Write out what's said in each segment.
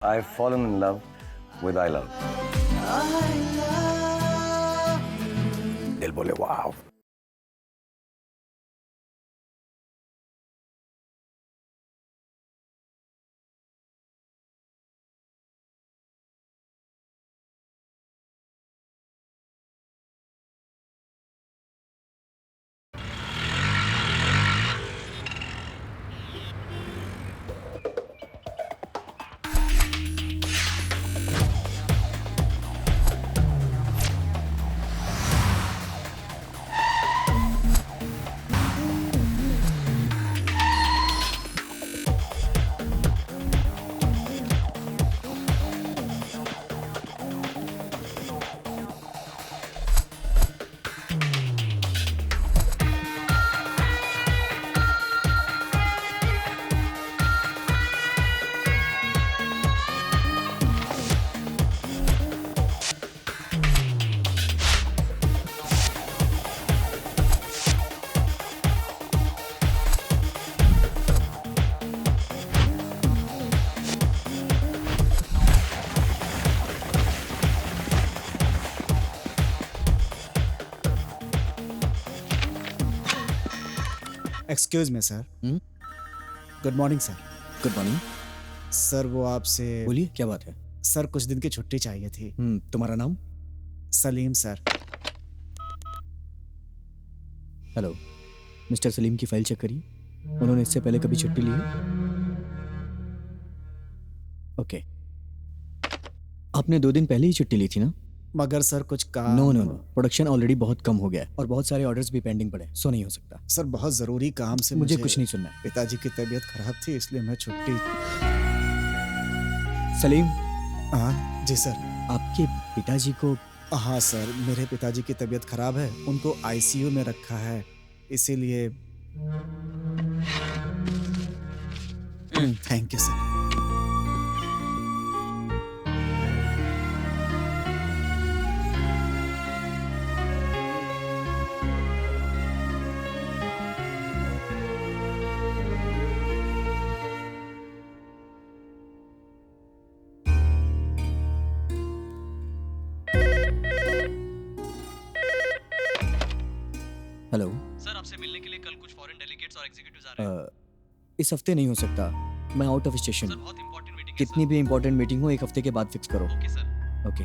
I've fallen in love with I love. दिल बोले wow. Excuse me sir. Good morning sir. Good morning. Sir वो आपसे बोलिए, क्या बात है? सर कुछ दिन की छुट्टी चाहिए थी. तुम्हारा नाम? Salim sir. Hello, mister Salim की फाइल चेक करिए. उन्होंने इससे पहले कभी छुट्टी ली है? ओके. आपने 2 दिन पहले ही छुट्टी ली थी ना? मगर सर कुछ काम. नो, प्रोडक्शन ऑलरेडी बहुत कम हो गया है और बहुत सारे ऑर्डर्स भी पेंडिंग पड़े, सो नहीं हो सकता. सर बहुत जरूरी काम से मुझे कुछ नहीं सुनना है. पिताजी की तबीयत खराब थी इसलिए मैं छुट्टी. सलीम, हाँ जी सर. आपके पिताजी को? हाँ सर, मेरे पिताजी की तबीयत खराब है. उनको आईसीयू में रखा है, इसीलिए. Thank you sir. Hello sir, आपसे मिलने के लिए कल कुछ फॉरेन डेलीगेट्स और एग्जीक्यूटिव्स आ रहे हैं. इस हफ्ते नहीं हो सकता, मैं आउट ऑफ स्टेशन. सर, बहुत इंपॉर्टेंट मीटिंग है. कितनी भी इंपॉर्टेंट मीटिंग हो 1 हफ्ते के बाद फिक्स करो. Okay sir. Okay.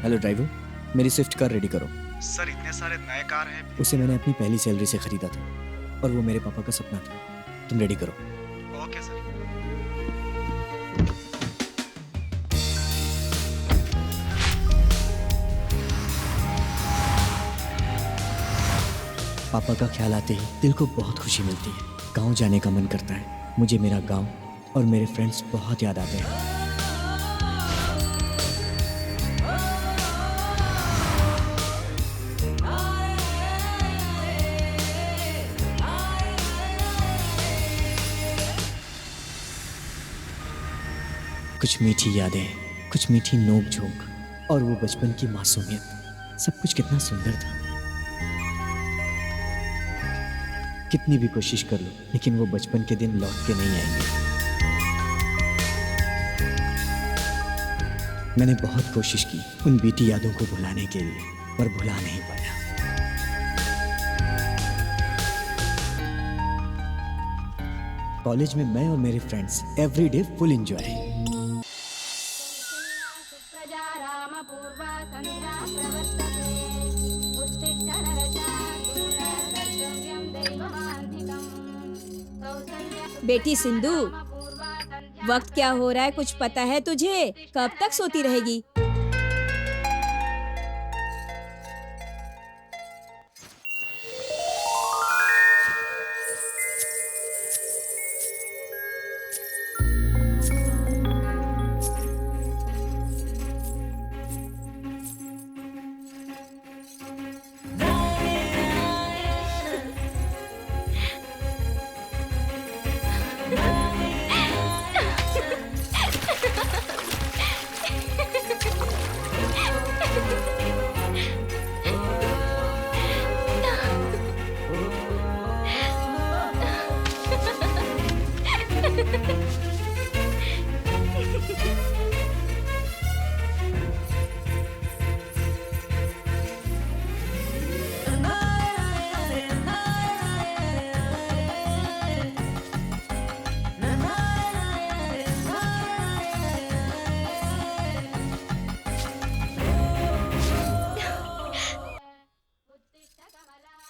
Hello driver, मेरी स्विफ्ट कार रेडी करो. सर इतने सारे नए कार हैं. उसे मैंने अपनी पहली सैलरी से खरीदा था और वो मेरे पापा का सपना था. तुम रेडी करो. Okay sir. पापा का ख्याल आते ही दिल को बहुत खुशी मिलती है. गांव जाने का मन करता है. मुझे मेरा गांव और मेरे फ्रेंड्स बहुत याद आते हैं. कुछ मीठी यादें, कुछ मीठी नोक झोंक और वो बचपन की मासूमियत, सब कुछ कितना सुंदर था. कितनी भी कोशिश कर लो लेकिन वो बचपन के दिन लौट के नहीं आएंगे. मैंने बहुत कोशिश की उन बीती यादों को भुलाने के लिए, पर भुला नहीं पाया. कॉलेज में मैं और मेरे फ्रेंड्स एवरीडे फुल एंजॉय. बेटी सिंधु, वक्त क्या हो रहा है कुछ पता है तुझे? कब तक सोती रहेगी?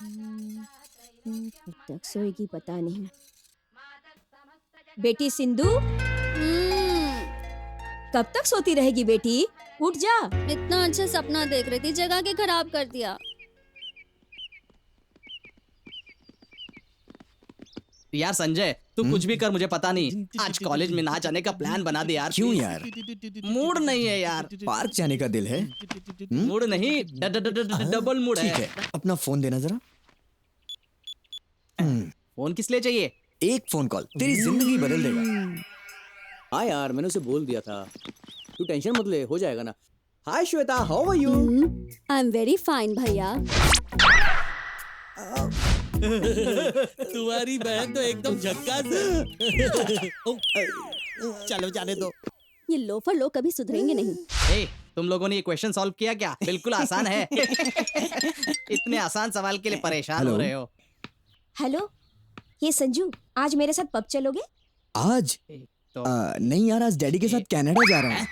कब तक सोएगी पता नहीं। बेटी सिंधु, कब तक सोती रहेगी बेटी? उठ जा। इतना अच्छा सपना देख रही थी, जगह के खराब कर दिया। यार संजय, तू कुछ भी कर, मुझे पता नहीं। आज कॉलेज में ना जाने का प्लान बना दे यार। क्यों यार? मूड नहीं है यार। पार्क जाने का दिल है? मूड नहीं, डबल मूड ठीक है। है, अपना फोन देना जरा। फोन किस लिए चाहिए? एक फोन कॉल तेरी जिंदगी बदल देगा। हाँ यार, मैंने उसे बोल दिया था। तू टेंशन मत ले, हो जाएगा ना। Hi Shweta, how are you? I am very fine भैया। तुम्हारी बहन तो एकदम झक्कास है। चलो जाने दो। ये लोफर लोग कभी सुधरेंगे नहीं। ए, तुम लोगों ने ये क्वेश्चन सॉल्व किया क्या? बिल्कुल आसान है। इतने आसान सवाल के लिए परेशान हो रहे हो। हेलो, ये संजू, आज मेरे साथ पब चलोगे? आज? तो नहीं यार, आज डैडी के साथ कनाडा जा रहा हूँ।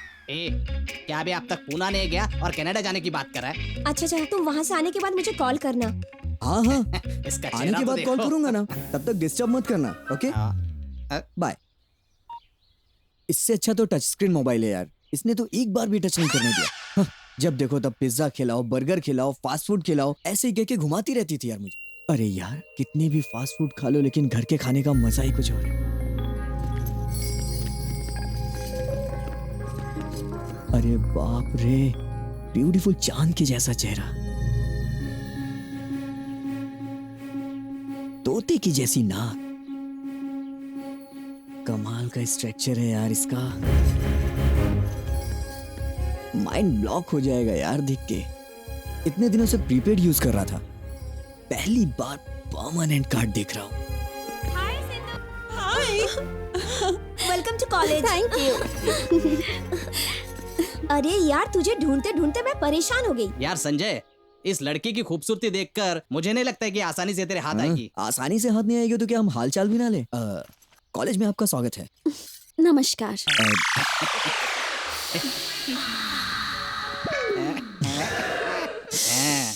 क्या भी अब तक पूना नहीं गया और कनाडा जाने की बात कर रहा है? अच्छा, तुम वहाँ से आने के बाद मुझे कॉल करना। हाँ हाँ, इसका आने चेहरा के तो बाद कॉल देखो। करूंगा ना, तब तक डिस्टर्ब मत करना। Okay bye. इससे अच्छा तो टच स्क्रीन मोबाइल है यार, इसने तो एक बार भी टच नहीं करने दिया। हाँ, जब देखो तब पिज्जा खिलाओ, बर्गर खिलाओ, फास्ट फूड खिलाओ, ऐसे ही कह के घुमाती रहती थी यार मुझे। अरे यार, कितने भी फास्ट फूड खा लो, लेकिन घर के खाने का मजा ही कुछ और है। अरे बाप रे, ब्यूटीफुल चांद के जैसा चेहरा, तोते की जैसी नाक, कमाल का स्ट्रक्चर है यार इसका। माइंड ब्लॉक हो जाएगा यार देख के। इतने दिनों से प्रीपेड यूज कर रहा था, पहली बार परमानेंट कार्ड देख रहा हूँ। Welcome to college. Thank you. अरे यार, तुझे ढूंढते ढूंढते मैं परेशान हो गई। यार संजय, इस लड़की की खूबसूरती देखकर मुझे नहीं लगता है कि आसानी से तेरे हाथ आएगी। आसानी से हाथ नहीं आएगी तो क्या हम हाल चाल भी ना ले? कॉलेज में आपका स्वागत है। नमस्कार।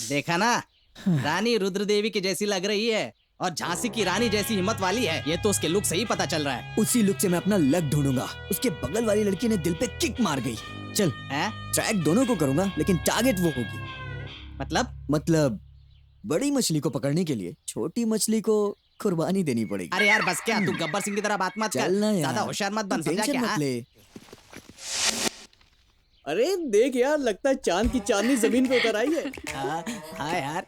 देखा ना, रानी रुद्र देवी की जैसी लग रही है और झांसी की रानी जैसी हिम्मत वाली है। ये तो उसके लुक से ही पता चल रहा है। उसी लुक से मैं अपना लक ढूंढूंगा। उसके बगल वाली लड़की ने दिल पे किक मार गई। चल, ट्रैक दोनों को करूंगा, लेकिन टारगेट वो होगी। मतलब बड़ी मछली को पकड़ने के लिए छोटी मछली को कुर्बानी देनी पड़ेगी। अरे यार बस क्या, तू गब्बर सिंह की तरह बात मत कर। चलना यार, ज्यादा होशियार मत बन, समझा टेंशन क्या? मत ले। अरे देख यार, लगता है चांद की चांदनी जमीन पे उतर आई है। हाँ यार,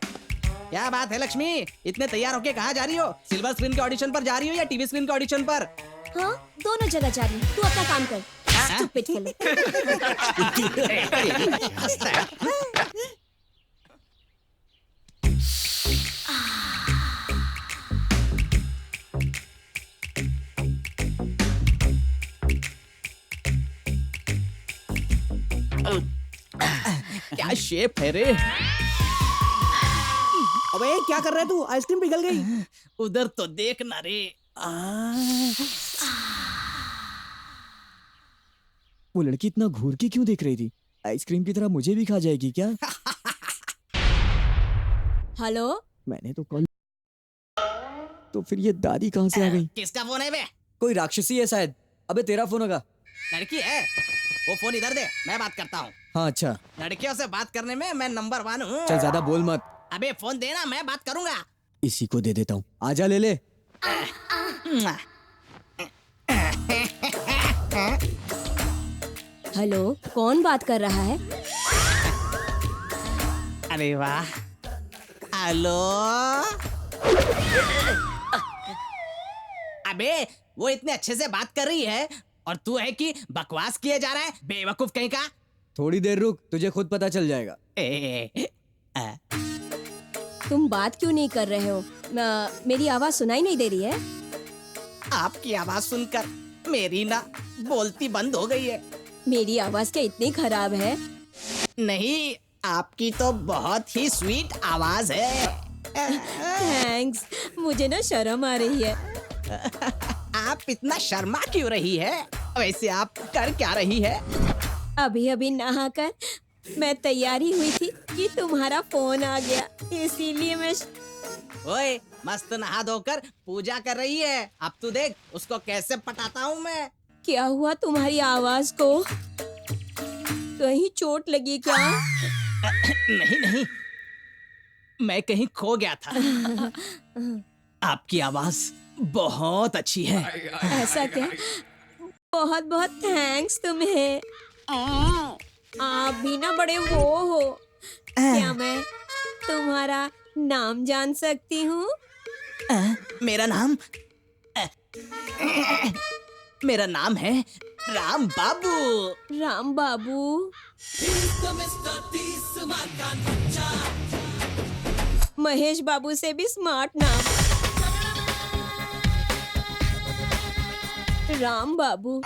क्या बात है लक्ष्मी, इतने तैयार होके कहाँ जा रही हो? सिल्वर स्क्रीन के ऑडिशन पर जा रही हो या टीवी स्क्रीन के ऑडिशन पर? हाँ, दोनों जगह जा रही हूँ। तू अपना काम कर। Stupid fellow। हंसता है। क्या शेप है रे? अबे क्या कर रहा है तू? आइसक्रीम पिघल गई। उधर तो देख ना रे। वो लड़की इतना घूर के क्यों देख रही थी? आइसक्रीम की तरह मुझे भी खा जाएगी क्या? हेलो, मैंने तो कॉल, तो फिर ये दादी कहाँ से आ गई? किसका फोन है बे? कोई राक्षसी है शायद। अबे तेरा फोन होगा। लड़की है? वो फोन इधर दे, मैं बात करता हूँ। हाँ अच्छा, लड़कियों से बात करने में मैं नंबर 1 हूँ। चल ज्यादा बोल मत। अबे फोन देना, मैं बात करूंगा। इसी को दे देता हूँ, आजा ले ले। हेलो, कौन बात कर रहा है? अरे वाह, हेलो। अबे वो इतने अच्छे से बात कर रही है और तू है कि बकवास किए जा रहा है, बेवकूफ कहीं का। थोड़ी देर रुक, तुझे खुद पता चल जाएगा। तुम बात क्यों नहीं कर रहे हो? मेरी आवाज सुनाई नहीं दे रही है? आपकी आवाज सुनकर मेरी ना बोलती बंद हो गई है। मेरी आवाज क्या इतनी खराब है? नहीं, आपकी तो बहुत ही स्वीट आवाज है। थैंक्स, मुझे ना शर्म आ रही है। आप इतना शर्मा क्यों रही है? वैसे आप कर क्या रही है? अभी अभी नहाकर मैं तैयारी हुई थी कि तुम्हारा फोन आ गया, इसीलिए मैं ओए मस्त नहा धोकर पूजा कर रही है। अब तू देख उसको कैसे पटाता हूँ मैं। क्या हुआ तुम्हारी आवाज को? कहीं चोट लगी क्या? नहीं नहीं, मैं कहीं खो गया था। आपकी आवाज बहुत अच्छी है। ऐसा क्या? बहुत बहुत थैंक्स तुम्हें। आप भी ना बड़े वो हो। क्या मैं तुम्हारा नाम जान सकती हूँ? मेरा नाम है राम बाबू। राम बाबू। महेश बाबू से भी स्मार्ट नाम। राम बाबू,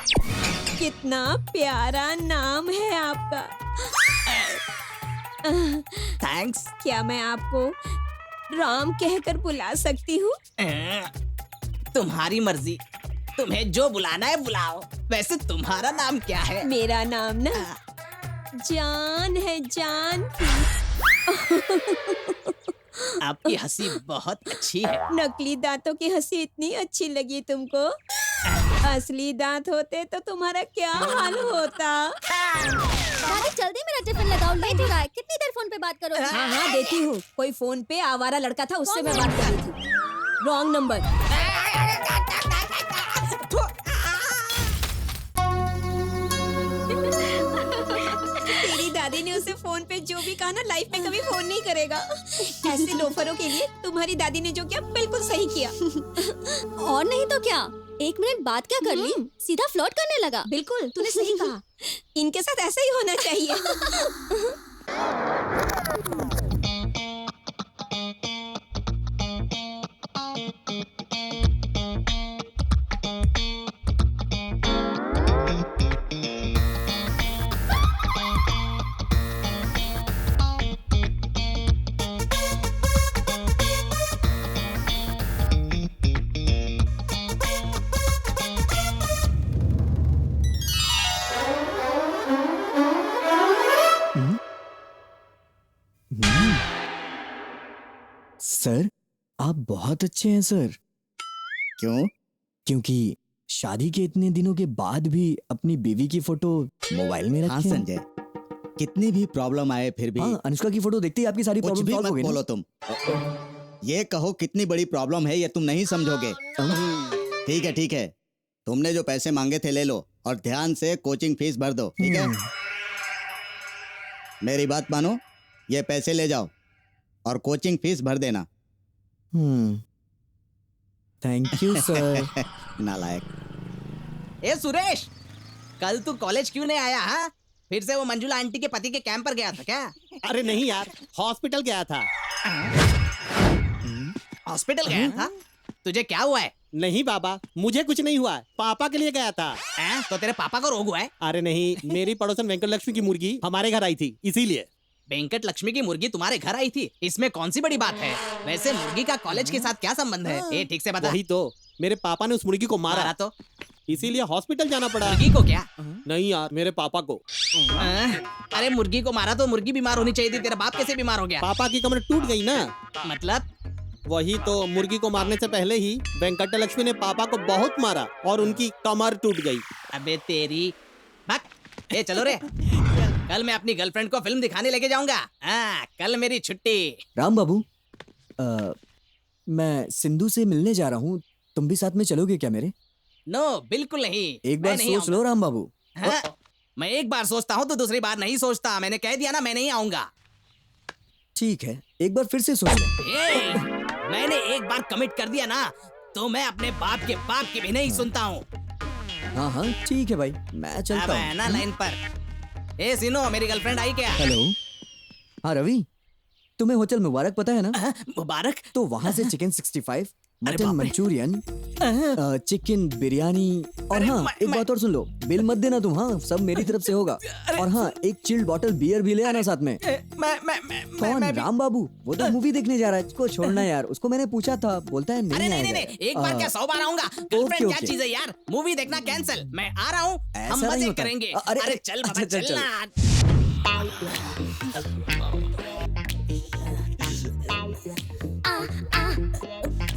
कितना प्यारा नाम है आपका। थैंक्स। क्या मैं आपको राम कहकर बुला सकती हूँ? तुम्हारी मर्जी, तुम्हें जो बुलाना है बुलाओ। वैसे तुम्हारा नाम क्या है? मेरा नाम ना जान है, जान की। आपकी हंसी बहुत अच्छी है। नकली दांतों की हंसी इतनी अच्छी लगी तुमको? असली दांत होते तो तुम्हारा क्या हाल होता? दादी जल्दी मेरा टिफिन लगाओ, लेट हो रहा है। कितनी देर फोन पे बात करोगे? हाँ हाँ देती हूँ। कोई फोन पे आवारा लड़का था, उससे मैं बात कर रही थी। Wrong number. तेरी दादी ने उसे फोन पे जो भी कहा ना, लाइफ में कभी फोन नहीं करेगा। ऐसे लोफरों के लिए तुम्हारी दादी ने जो किया बिल्कुल सही किया। और नहीं तो क्या, 1 मिनट बात क्या कर ली, सीधा फ्लर्ट करने लगा। बिल्कुल तूने सही कहा। इनके साथ ऐसा ही होना चाहिए। सर, आप बहुत अच्छे हैं सर। क्यों? क्योंकि शादी के इतने दिनों के बाद भी अपनी बीवी की फोटो मोबाइल में हाँ रखी है। संजय, कितनी भी प्रॉब्लम आए फिर भी हाँ, अनुष्का की फोटो देखते ही आपकी सारी कुछ प्रॉब्लम भी सॉल्व हो मत गई ना? बोलो तुम। ये कहो कितनी बड़ी प्रॉब्लम है, ये तुम नहीं समझोगे। ठीक है, तुमने जो पैसे मांगे थे ले लो और ध्यान से कोचिंग फीस भर दो, ठीक है? मेरी बात मानो, ये पैसे ले जाओ और कोचिंग फीस भर देना। Thank you sir. नालायक। ए सुरेश, कल तू कॉलेज क्यों नहीं आया? हाँ, फिर से वो मंजुला आंटी के पति के कैंप पर गया था क्या? अरे नहीं यार, हॉस्पिटल गया था। हॉस्पिटल गया था? तुझे क्या हुआ है? नहीं बाबा, मुझे कुछ नहीं हुआ, पापा के लिए गया था। तो तेरे पापा को रोग हुआ है? अरे नहीं, मेरी पड़ोसन वेंकट लक्ष्मी की मुर्गी हमारे घर आई थी, इसीलिए। वेंकट लक्ष्मी की मुर्गी तुम्हारे घर आई थी, इसमें कौन सी बड़ी बात है? वैसे मुर्गी का कॉलेज के साथ क्या संबंध है? ये ठीक से बता। वही तो, मेरे पापा ने उस मुर्गी को मारा मारा तो? इसीलिए हॉस्पिटल जाना पड़ा। मुर्गी को क्या? नहीं यार, मेरे पापा को। अरे मुर्गी को मारा तो मुर्गी बीमार होनी चाहिए थी, तेरा बाप कैसे बीमार हो गया? पापा की कमर टूट गई ना। मतलब? वही तो, मुर्गी को मारने से पहले ही वेंकट लक्ष्मी ने पापा को बहुत मारा और उनकी कमर टूट गई। अबे तेरी भक। ये चलो रे, कल मैं अपनी गर्लफ्रेंड को फिल्म दिखाने लेके जाऊंगा। हाँ, कल मेरी छुट्टी। राम बाबू, मैं सिंधु से मिलने जा रहा हूँ, तुम भी साथ में चलोगे क्या मेरे? नो, बिल्कुल नहीं। एक बार मैं नहीं सोच लो राम बाबू। हाँ, मैं एक बार सोचता हूँ तो दूसरी बार नहीं सोचता। मैंने कह दिया ना, मैं नहीं आऊंगा। ठीक है, एक बार फिर से सोच लो। मैंने एक बार कमिट कर दिया ना, तो मैं अपने बाप की भी नहीं सुनता हूँ। हाँ हाँ ठीक है भाई, मैं चलता अब है हूँ। ना लाइन पर। ए सिनो, मेरी गर्लफ्रेंड आई क्या? हेलो। हाँ रवि, तुम्हें होटल मुबारक पता है ना? मुबारक? तो वहाँ से चिकन 65, अरे मटन बाप रे। मंचूरियन, चिकन बिरयानी और हाँ एक बात और सुन लो, बिल मत देना तुम, हाँ सब मेरी तरफ से होगा। और हाँ, एक चिल्ड बॉटल बियर भी ले आना साथ में। कौन? राम बाबू, वो तो मूवी देखने जा रहा है, उसको छोड़ना यार। उसको मैंने पूछा था, बोलता है अरे नहीं नहीं नहीं, आएगा। एक बार क्या 100 बार आऊंगा। गर्लफ्रेंड क्या ओके। चीज है यार? मूवी देखना कैंसिल, मैं आ रहा हूँ, हम ऐसा नहीं मजे होता। करेंगे। अरे, अरे चल बाबा, चल, चल, चल ना।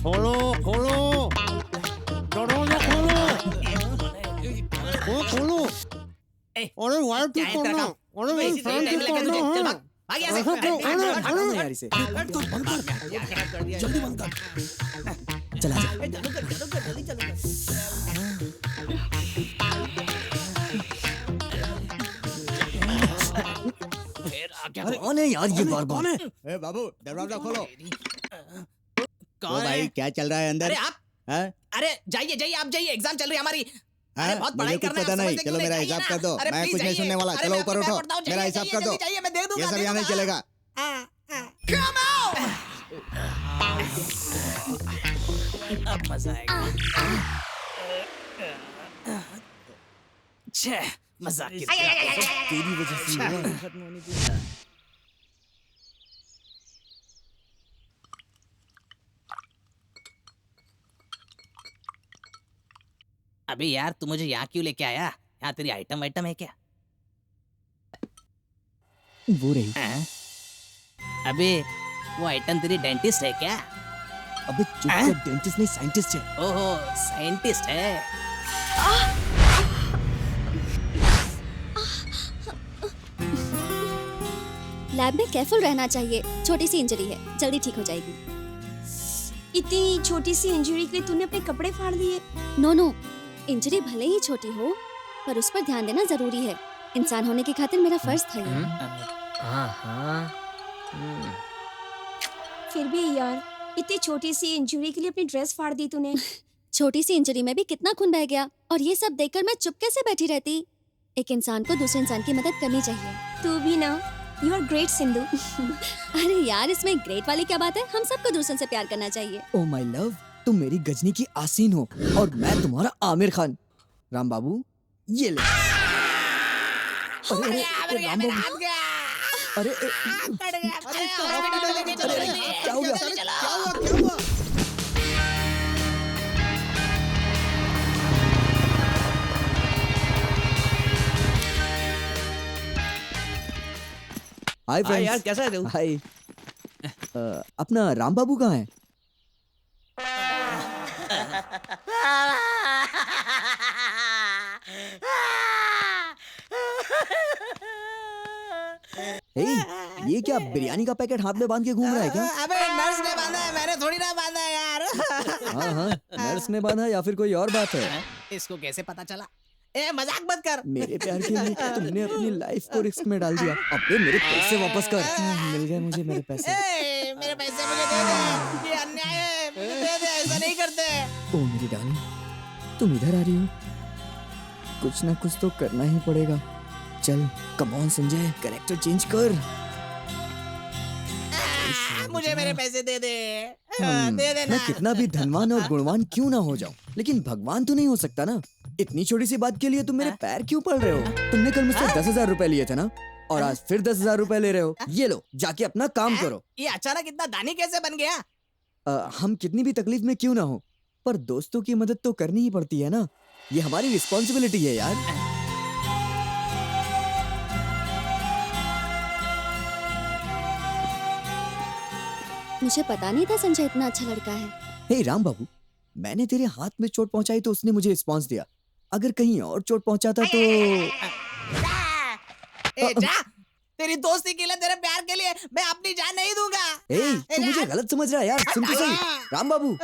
खोलो खोलो दरवाजा खोलो खोलो अरे वायर ठीक करना अरे मेरी फैन ठीक करना है ऐसा क्यों अरे हटाओ ना यार इसे जल्दी बंद कर चला जा अरे कौन है यार ये बार बार ए बाबू दरवाजा खोलो। कौन ओ भाई है? क्या चल रहा है अंदर? अरे आप हैं? अरे जाइए जाइए आप जाइए एग्जाम चल रही है हमारी। अरे हैं? बहुत मुझे पढ़ाई कुछ करना है, पता आप नहीं। समझने चलो के लिए मेरा जाइए हिसाब ना। कर दो। अरे मैं please कुछ नहीं जाइए। सुनने वाला। अरे चलो मैं ऊपर आपको उठो। बताऊं, मेरा जाइए, हिसाब कर जाइए, दो। जल्दी जाइए, मैं दे दूंगा, ये सब दे यहाँ नहीं दूंगा। चलेगा। Come on! अब मजा आएगा। छे मजाक की तेरी वजह से हुआ। अबे यार तू मुझे यहाँ क्यों लेके आया? यहाँ तेरी आइटम वाइटम है क्या? वो रही हैं? अबे वो आइटम तेरी डेंटिस्ट है क्या? अबे चुप कर डेंटिस्ट नहीं साइंटिस्ट है ओहो साइंटिस्ट है। लैब में केयरफुल रहना चाहिए, छोटी सी इंजरी है, जल्दी ठीक हो जाएगी। इतनी छोटी सी इंजरी के लिए तूने अपने कपड़े फाड़ दिए? नो नो, इंजरी भले ही छोटी हो पर उस पर ध्यान देना जरूरी है। इंसान होने की खातिर मेरा फर्ज था ये। फिर भी यार इतनी छोटी सी इंजरी के लिए अपनी ड्रेस फाड़ दी तूने। छोटी सी इंजरी में भी कितना खून बह गया और ये सब देखकर मैं चुप कैसे बैठी रहती। एक इंसान को दूसरे इंसान की मदद करनी चाहिए। तू भी ना, यू आर ग्रेट सिंधु। अरे यार इसमें ग्रेट वाली क्या बात है, हम सबको दूसरों से प्यार करना चाहिए। ओ माय लव, तुम मेरी गजनी की आसीन हो और मैं तुम्हारा आमिर खान। राम बाबू ये ले। अरे अरे राम बाबू अरे क्या हो गया? हाय हाँ यार फ्रेंड्स। कैसा है तू? हाय अपना राम बाबू कहाँ है? हे, ये क्या बिरयानी का पैकेट हाथ में बांध के घूम रहा है क्या? अबे नर्स ने बांधा है, मैंने थोड़ी ना बांधा है यार। हाँ हाँ, नर्स ने बांधा या फिर कोई और बात है? इसको कैसे पता चला? ए मजाक मत कर। मेरे प्यार के लिए तुमने अपनी लाइफ को रिस्क में डाल दिया। अबे मेरे पैसे वापस कर। मिल गए मुझे मेरे पैसे। ए, मेरे पैसे मुझे दे दे, ये अन्याय है, मुझे दे दे, ऐसा नहीं करते। ओ मेरी डार्लिंग, तुम इधर आ रही हो? कुछ ना कुछ तो करना ही पड़ेगा। चल come on Sanjay, character change कर। मुझे मेरे पैसे दे दे, हम्म, दे दे ना। मैं कितना भी धनवान और गुणवान क्यों ना हो जाऊं, लेकिन भगवान तो नहीं हो सकता ना। इतनी छोटी सी बात के लिए तुम मेरे पैर क्यों पड़ रहे हो? तुमने कल मुझसे 10,000 रुपए लिए थे ना, और आज फिर 10,000 रुपए ले रहे हो। ये लो, जाके अपना काम करो। ये अचानक इतना दानी कैसे बन गया? हम कितनी भी तकलीफ में क्यों ना हो, पर दोस्तों की मदद तो करनी ही पड़ती है ना। ये हमारी रिस्पॉन्सिबिलिटी है यार। मुझे पता नहीं था संजय इतना अच्छा लड़का है। हे राम बाबू, मैंने तेरे हाथ में चोट पहुंचाई तो उसने मुझे रिस्पॉन्स दिया। अगर कहीं और चोट पहुंचाता तो ए जा, तेरी दोस्ती के लिए, तेरे प्यार के लिए मैं अपनी जान नहीं दूंगा। ए, तू मुझे गलत समझ रहा है यार। सुन तो सही राम बाबू।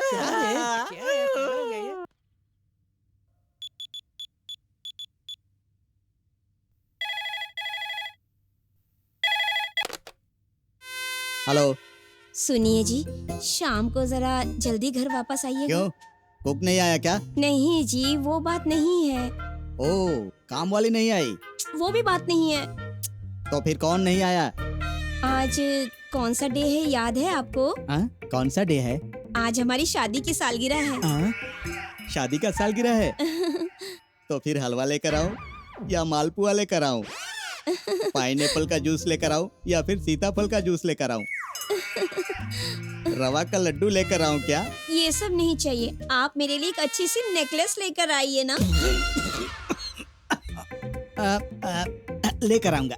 हेलो। सुनिए जी, शाम को जरा जल्दी घर वापस आइएगा। क्यों, कुक नहीं आया क्या? नहीं जी, वो बात नहीं है। ओ, काम वाली नहीं आई? वो भी बात नहीं है। तो फिर कौन नहीं आया? आज कौन सा डे है याद है आपको? कौन सा डे है? आज हमारी शादी की सालगिरह है। शादी का सालगिरह है? तो फिर हलवा लेकर आओ या मालपुआ लेकर आओ? पाइनएप्पल का जूस लेकर आओ या फिर सीताफल का जूस लेकर आओ? रवा का लड्डू लेकर आऊं क्या? ये सब नहीं चाहिए, आप मेरे लिए एक अच्छी सी नेकलेस लेकर आइए ना। लेकर आऊंगा,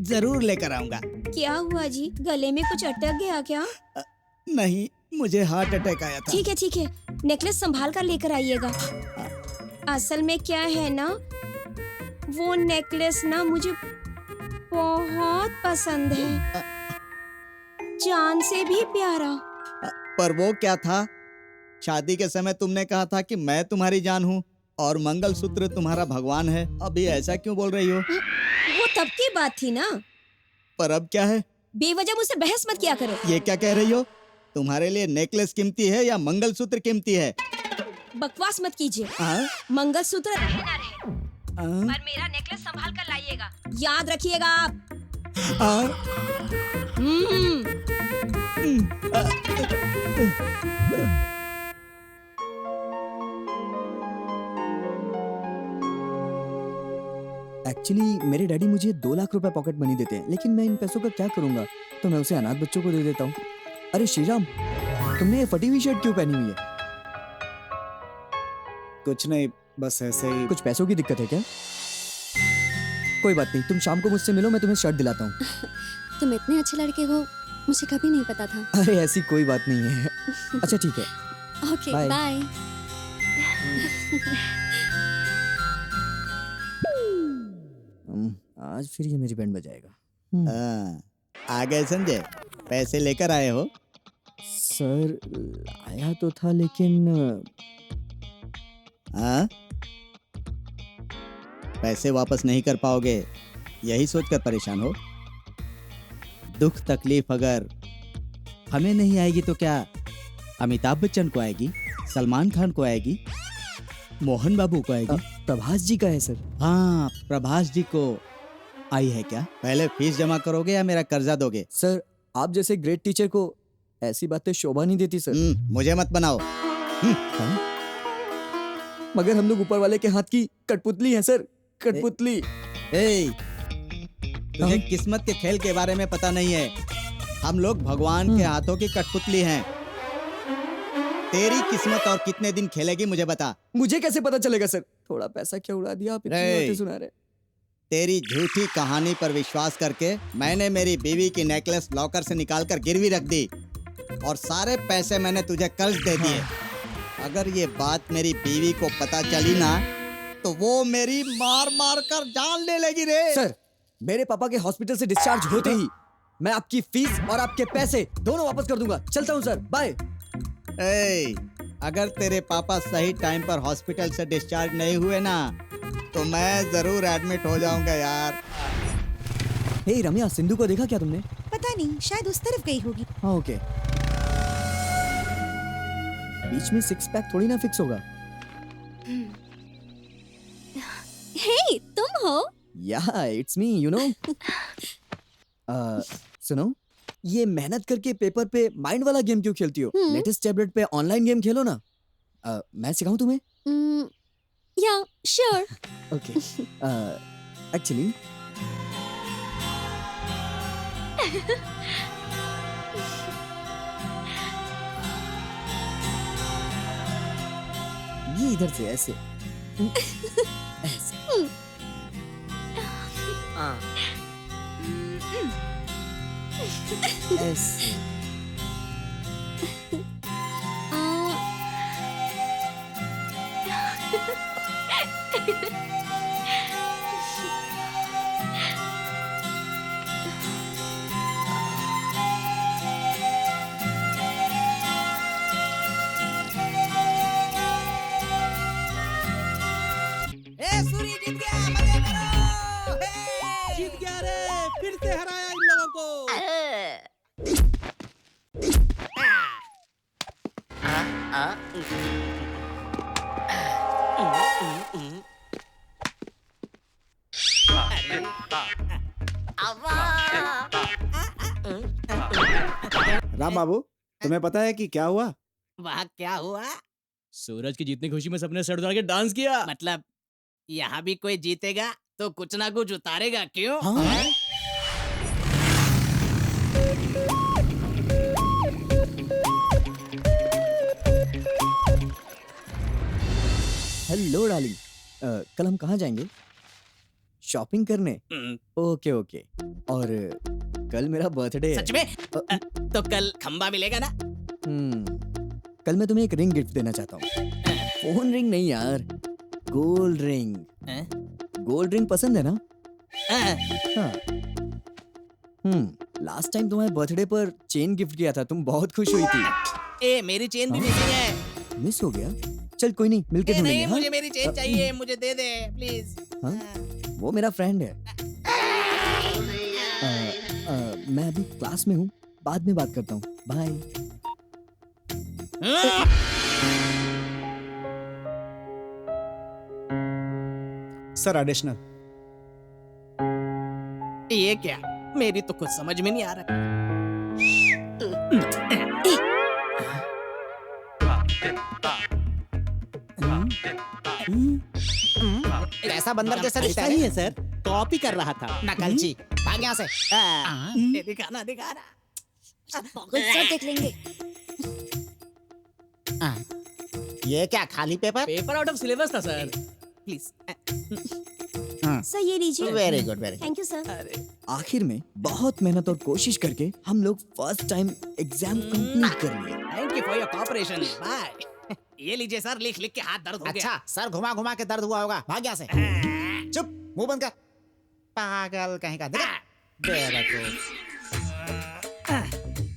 जरूर लेकर आऊंगा। क्या हुआ जी, गले में कुछ अटक गया क्या? नहीं, मुझे हार्ट अटैक आया था। ठीक है, नेकलेस संभाल कर लेकर आइएगा। असल में क्या है ना, वो नेकलेस ना मुझे बहुत पसंद है, जान से भी प्यारा। पर वो क्या था? शादी के समय तुमने कहा था कि मैं तुम्हारी जान हूँ और मंगलसूत्र तुम्हारा भगवान है। अभी ऐसा क्यों बोल रही हो? वो तब की बात थी ना। पर अब क्या है? बेवजह मुझसे बहस मत किया करो। ये क्या कह रही हो? तुम्हारे लिए नेकलेस कीमती है या मंगलसूत्र कीमती है? बकवास मत कीजिए। हाँ? मंगलसूत्र रहे ना रहे, हाँ? पर मेरा नेकलेस संभाल कर लाइएगा, याद रखिएगा आप। हाँ? एक्चुअली मेरे डैडी मुझे 2 लाख रुपए पॉकेट मनी देते हैं, लेकिन मैं इन पैसों का क्या करूंगा? तो मैं उसे अनाथ बच्चों को दे देता हूँ। अरे श्रीराम, तुमने ये फटी हुई शर्ट क्यों पहनी हुई है? कुछ नहीं, बस ऐसे ही। कुछ पैसों की दिक्कत है क्या? कोई बात नहीं, तुम शाम को मुझसे मिलो, मैं तुम्हें शर्ट दिलाता हूँ। तुम इतने अच्छे लड़के हो, मुझे कभी नहीं पता था। अरे ऐसी कोई बात नहीं है। अच्छा ठीक है, ओके Bye. बाय। आज फिर ये मेरी बैंड बजाएगा। हाँ, आ गए संजय, पैसे लेकर आए हो? सर आया तो था, लेकिन हाँ? पैसे वापस नहीं कर पाओगे, यही सोचकर परेशान हो? दुख तकलीफ अगर हमें नहीं आएगी तो क्या अमिताभ बच्चन को आएगी, सलमान खान को आएगी, मोहन बाबू को आएगी? प्रभास जी का है सर। हाँ, प्रभास जी को आई है क्या? पहले फीस जमा करोगे या मेरा कर्जा दोगे? सर आप जैसे ग्रेट टीचर को ऐसी बातें शोभा नहीं देती सर। मुझे मत बनाओ। हाँ? मगर हम लोग ऊपर वाले के हाथ की कठपुतली हैं सर, कठपुतली। ए, तुझे किस्मत के खेल के बारे में पता नहीं है। हम लोग भगवान के हाथों की कठपुतली हैं। तेरी किस्मत और कितने दिन खेलेगी मुझे बता। मुझे कैसे पता चलेगा सर? थोड़ा पैसा क्या उड़ा दिया आप, इतनी बातें सुना रहे। तेरी झूठी कहानी पर विश्वास करके मैंने मेरी बीवी की नेकलेस लॉकर से निकालकर गिरवी रख दी और सारे पैसे मैंने तुझे कर्ज दे दिए। अगर ये बात मेरी बीवी को पता चली ना तो वो मेरी मार मार कर जान ले लेगी रे। सर मेरे पापा के हॉस्पिटल से डिस्चार्ज होते ही मैं आपकी फीस और आपके पैसे दोनों वापस कर दूंगा। चलता हूँ सर, बाय। ए, अगर तेरे पापा सही टाइम पर हॉस्पिटल से डिस्चार्ज नहीं हुए ना तो मैं जरूर एडमिट हो जाऊंगा यार। हे रम्या, सिंधु को देखा क्या तुमने? पता नहीं, शायद उस तरफ गई होगी। हाँ ओके। बीच में 6 पैक थोड़ी ना फिक्स होगा। हे तुम हो? या इट्स मी, यू नो। सुनो, ये मेहनत करके पेपर पे माइंड वाला गेम क्यों खेलती हो? लेटेस्ट टैबलेट पे ऑनलाइन गेम खेलो ना। मैं सिखाऊं तुम्हें? या श्योर। ओके। एक्चुअली ये इधर से ऐसे ऐसे। ऐसे। जीत गया रे, फिर से हराया इन लोगों को। राम बाबू, तुम्हें पता है कि क्या हुआ? वाह, क्या हुआ? सूरज की जीतने की खुशी में सबने सर उतार के डांस किया। मतलब यहाँ भी कोई जीतेगा तो कुछ ना कुछ उतारेगा, क्यों? हाँ? हेलो डार्लिंग, कल हम कहाँ जाएंगे? शॉपिंग करने? Okay okay. और कल मेरा बर्थडे है। सच में? तो कल खंबा मिलेगा ना? कल मैं तुम्हें एक रिंग गिफ्ट देना चाहता हूँ। फोन रिंग नहीं यार, गोल्ड रिंग। गोल्ड रिंग पसंद है ना? हाँ। लास्ट टाइम तुम्हारे बर्थडे पर चेन गिफ्ट किया था, तुम बहुत खुश हुई थी। ए मेरी चेन भी मिसिंग है। मिस हो गया? चल कोई नहीं, मिलके ढूंढेंगे। नहीं हाँ? मुझे मेरी चेन चाहिए, मुझे दे दे प्लीज। हाँ? वो मेरा फ्रेंड है। मैं अभी क्लास में हूँ, बाद में बात करता हूँ। बाय। Sir additional. ये क्या? मेरी तो कुछ समझ में नहीं आ रहा। ऐसा बंदर जैसा दिखता है। है सर, कॉपी कर रहा था। नकलची भाग यहाँ से। दिखाना सर देख लेंगे। ये क्या खाली paper? Paper out of syllabus था सर। प्लीज। सर ये लीजिए। Very good, very thank you sir. आखिर में बहुत मेहनत और कोशिश करके हम लोग फर्स्ट टाइम एग्जाम कंप्लीट कर लिए। Thank you for your cooperation. Bye. ये लीजिए सर, लिख लिख के हाथ दर्द हो गया। अच्छा, सर घुमा घुमा के दर्द हुआ होगा। भाग यहाँ से। चुप, मुंह बंद कर। पागल कहीं का।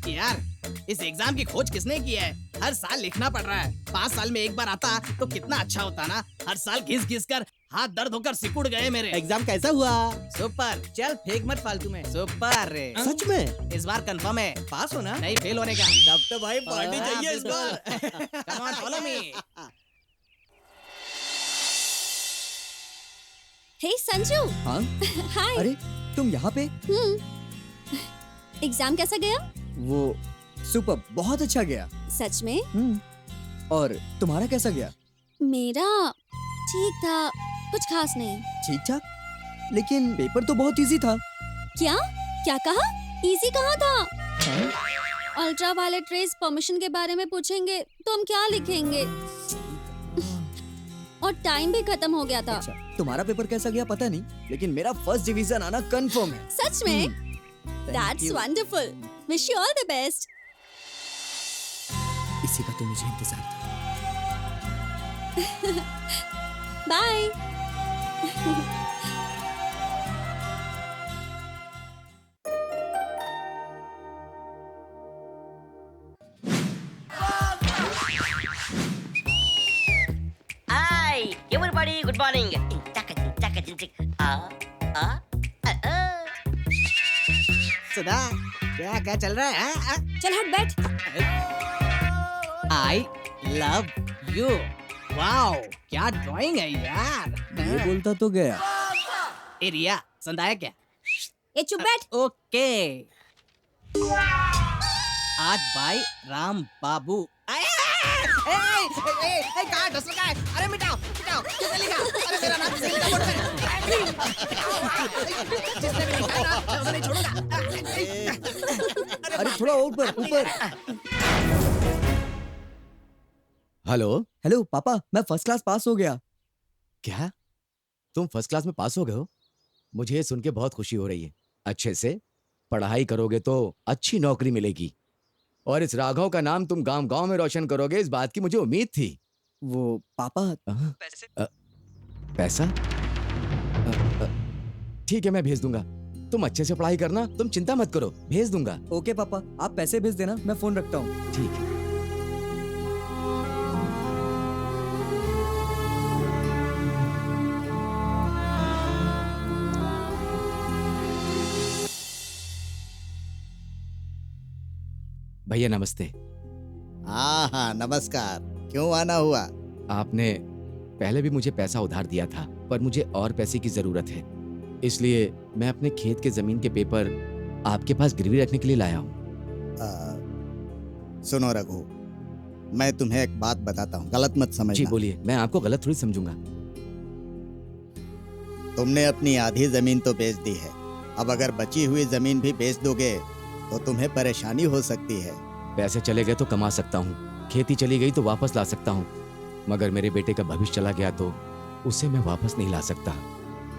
यार इस एग्जाम की खोज किसने की है? हर साल लिखना पड़ रहा है। 5 साल में एक बार आता तो कितना अच्छा होता ना। हर साल घिस घिस कर हाथ दर्द होकर सिकुड़ गए मेरे। एग्जाम कैसा हुआ? सुपर। चल फेंक मत फालतू में। सुपर रे। सच में? इस बार कंफर्म है, पास हो ना? नहीं फेल होने का। तब तो भाई पार्टी चाहिए इस बार। Come on, follow me. हे संजू। हाँ? हाय। अरे तुम यहाँ पे? एग्जाम कैसा गया? वो सुपर, बहुत अच्छा गया। सच में? और तुम्हारा कैसा गया? मेरा ठीक था, कुछ खास नहीं। ठीक ठाक, लेकिन पेपर तो बहुत इजी था। क्या क्या कहा? इजी कहाँ था? हाँ? अल्ट्रा वायलेट रेज परमिशन के बारे में पूछेंगे तो हम क्या लिखेंगे? और टाइम भी खत्म हो गया था। अच्छा, तुम्हारा पेपर कैसा गया पता नहीं, लेकिन मेरा फर्स्ट डिवीजन आना कंफर्म है। सच में? That's wonderful. Wish you all the best. इसी का तो मुझे इंतजार था। Bye. Hi, everybody. Good morning. Sudha, क्या क्या चल रहा है? चल हट बैठ। I love you. वाओ, क्या ड्राइंग है यार। ये बोलता तो गया। ए रिया, संदाया क्या? ए चुप बैठ। ओके। आज बाय राम बाबू। कहाँ ड्रेस लगा है? अरे मिटाओ मिटाओ। किसने लिखा? अरे मेरा नाम किसने लिखा बोर्ड पे? जिसने भी लिखा ना, मैं उसे नहीं छोड़ूंगा। अरे थोड़ा ऊपर ऊपर। हेलो हेलो पापा, मैं फर्स्ट क्लास पास हो गया। क्या तुम फर्स्ट क्लास में पास हो गए हो? मुझे ये सुन के बहुत खुशी हो रही है। अच्छे से पढ़ाई करोगे तो अच्छी नौकरी मिलेगी और इस राघव का नाम तुम गांव गांव में रोशन करोगे, इस बात की मुझे उम्मीद थी। वो पापा पैसा? ठीक है, मैं भेज दूंगा। तुम अच्छे से पढ़ाई करना, तुम चिंता मत करो, भेज दूंगा। ओके पापा, आप पैसे भेज देना, मैं फोन रखता हूँ। ठीक है। भैया नमस्ते। हाँ हाँ नमस्कार। क्यों आना हुआ? आपने पहले भी मुझे पैसा उधार दिया था, पर मुझे और पैसे की जरूरत है, इसलिए मैं अपने खेत के जमीन के पेपर आपके पास गिरवी रखने के लिए लाया हूँ। सुनो रघु, मैं तुम्हें एक बात बताता हूँ, गलत मत समझना। जी बोलिए, मैं आपको गलत थोड़ी समझूंगा। तुमने अपनी आधी जमीन तो बेच दी है, अब अगर बची हुई जमीन भी बेच दोगे तो तुम्हें परेशानी हो सकती है। पैसे चले गए तो कमा सकता हूँ, खेती चली गई तो वापस ला सकता हूँ, मगर मेरे बेटे का भविष्य चला गया तो उसे मैं वापस नहीं ला सकता।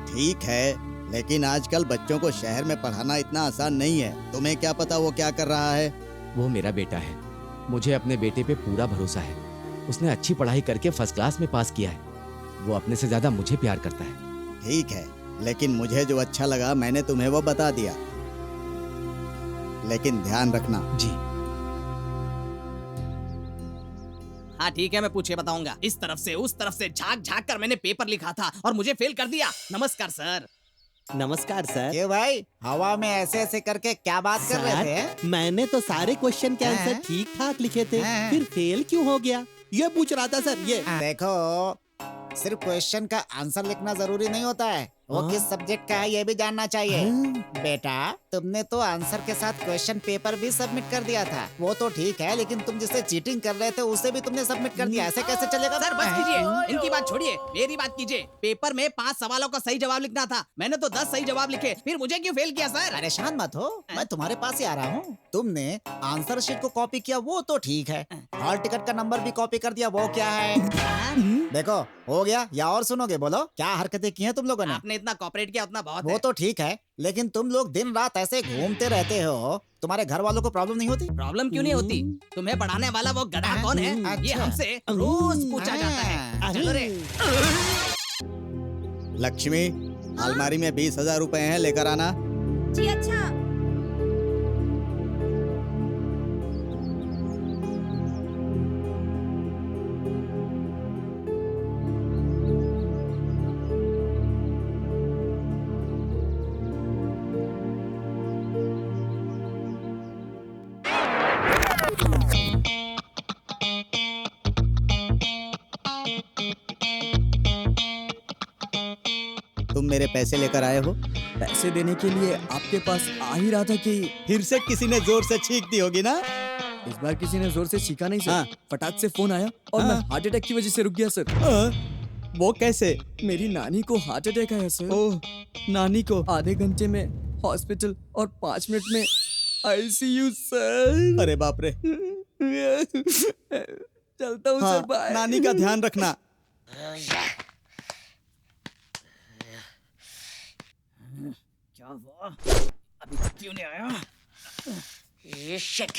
ठीक है, लेकिन आजकल बच्चों को शहर में पढ़ाना इतना आसान नहीं है। तुम्हें क्या पता वो क्या कर रहा है? वो मेरा बेटा है, मुझे अपने बेटे पे पूरा भरोसा है। उसने अच्छी पढ़ाई करके फर्स्ट क्लास में पास किया है। वो अपने से ज्यादा मुझे प्यार करता है। ठीक है, लेकिन मुझे जो अच्छा लगा मैंने तुम्हें वो बता दिया। लेकिन ध्यान रखना। जी। हाँ ठीक है, मैं पूछे बताऊंगा। इस तरफ से उस तरफ से झांक झांक कर मैंने पेपर लिखा था और मुझे फेल कर दिया। नमस्कार सर। नमस्कार सर। क्यों भाई, हवा में ऐसे ऐसे करके क्या बात कर रहे थे? मैंने तो सारे क्वेश्चन के आंसर ठीक ठाक लिखे थे, फिर फेल क्यों हो गया ये पूछ रहा था सर। ये देखो, सिर्फ क्वेश्चन का आंसर लिखना जरूरी नहीं होता है, वो किस सब्जेक्ट का है ये भी जानना चाहिए। बेटा, तुमने तो आंसर के साथ क्वेश्चन पेपर भी सबमिट कर दिया था। वो तो ठीक है, लेकिन तुम जिससे चीटिंग कर रहे थे उसे भी तुमने सबमिट कर दिया। ऐसे कैसे चलेगा? सर बस कीजिए, इनकी बात छोड़िए, मेरी बात कीजिए। पेपर में 5 सवालों का सही जवाब लिखना था, मैंने तो 10 सही जवाब लिखे, फिर मुझे क्यों फेल किया सर? अरे शांत मत हो, मैं तुम्हारे पास ही आ रहा हूँ। तुमने आंसर शीट को कॉपी किया वो तो ठीक है, हॉल टिकट का नंबर भी कॉपी कर दिया, वो क्या है? देखो, हो गया या और सुनोगे? बोलो, क्या हरकतें की हैं तुम लोगों ने? आपने इतना कॉपरेट किया उतना बहुत वो है। तो ठीक है, लेकिन तुम लोग दिन रात ऐसे घूमते रहते हो, तुम्हारे घर वालों को प्रॉब्लम नहीं होती? प्रॉब्लम क्यों नहीं होती? तुम्हें पढ़ाने वाला वो गधा कौन है? ये हमसे रोज पूछा जाता है। चलो रे। लक्ष्मी, अलमारी में 20,000 रुपए हैं, लेकर आना। जी अच्छा। तुम मेरे पैसे लेकर आए हो? पैसे देने के लिए आपके पास आ ही रहा था कि फिर से किसी ने जोर से छींक दी होगी ना? इस बार किसी ने जोर से छींका नहीं सर। हाँ। फटाक से फोन आया और मैं हार्ट अटैक की वजह से रुक गया सर। वो कैसे? मेरी नानी को हार्ट अटैक आया सर। ओह, नानी को? आधे घंटे में हॉस्पिटल और 5 मिनट में आईसीयू सर। अरे बाप रे। चलता हूँ हाँ, सर, बाय। नानी का ध्यान रखना। क्या हुआ? अभी तक क्यों नहीं आया? ये शिट।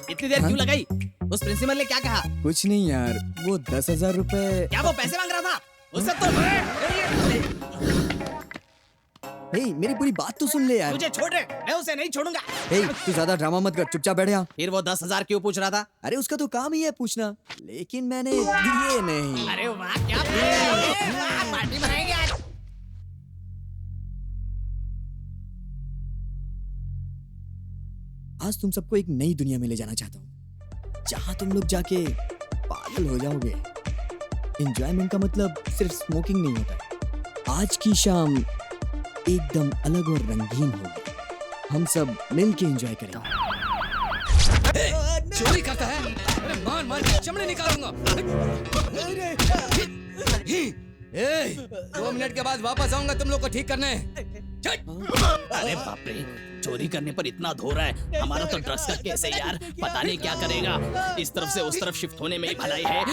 इतनी देर क्यों लगाई? उस प्रिंसिपल ने क्या कहा? कुछ नहीं यार, वो 10,000 रुपए। क्या वो पैसे मांग रहा था? उससे तो हे, मेरी पूरी बात तो सुन ले यार। मुझे छोड़ रहे, मैं उसे नहीं छोड़ूंगा। हे, तू ज्यादा ड्रामा मत कर, चुपचाप बैठ यहाँ। फिर वो 10,000 क्यों पूछ रहा था? अरे उसका तो काम ही है पूछना, लेकिन मैंने दिए नहीं। अरे वाह, क्या वाह, पार्टी बनाएंगे आज। आज तुम सबको एक नई दुनिया में ले जाना चाहता हूँ, जहाँ तुम लोग जाके पागल हो जाओगे। एंजॉयमेंट का मतलब सिर्फ स्मोकिंग नहीं होता है। आज की शाम एकदम अलग और रंगीन होगी। हम सब मिल के एंजॉय करेंगे। चोरी करता है? अरे मार मार के चमड़े निकालूंगा। 2 मिनट के बाद वापस आऊंगा तुम लोग को ठीक करने। अरे बाप रे, चोरी करने पर इतना धो रहा है। हमारा तो ड्रग्स का केस है यार, पता नहीं क्या करेगा। इस तरफ से उस तरफ शिफ्ट होने में ही भलाई है।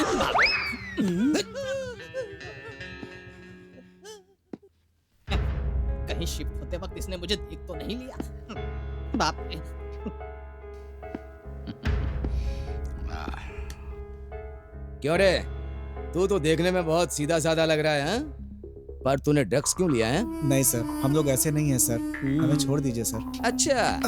कहीं शिफ्ट होते वक्त इसने मुझे देख तो नहीं लिया? बाप रे। क्यों रे, तू तो देखने में बहुत सीधा साधा लग रहा है, पर तूने ड्रग्स क्यों लिया है? नहीं सर, हम लोग ऐसे नहीं है सर, हमें छोड़ दीजिए सर। अच्छा।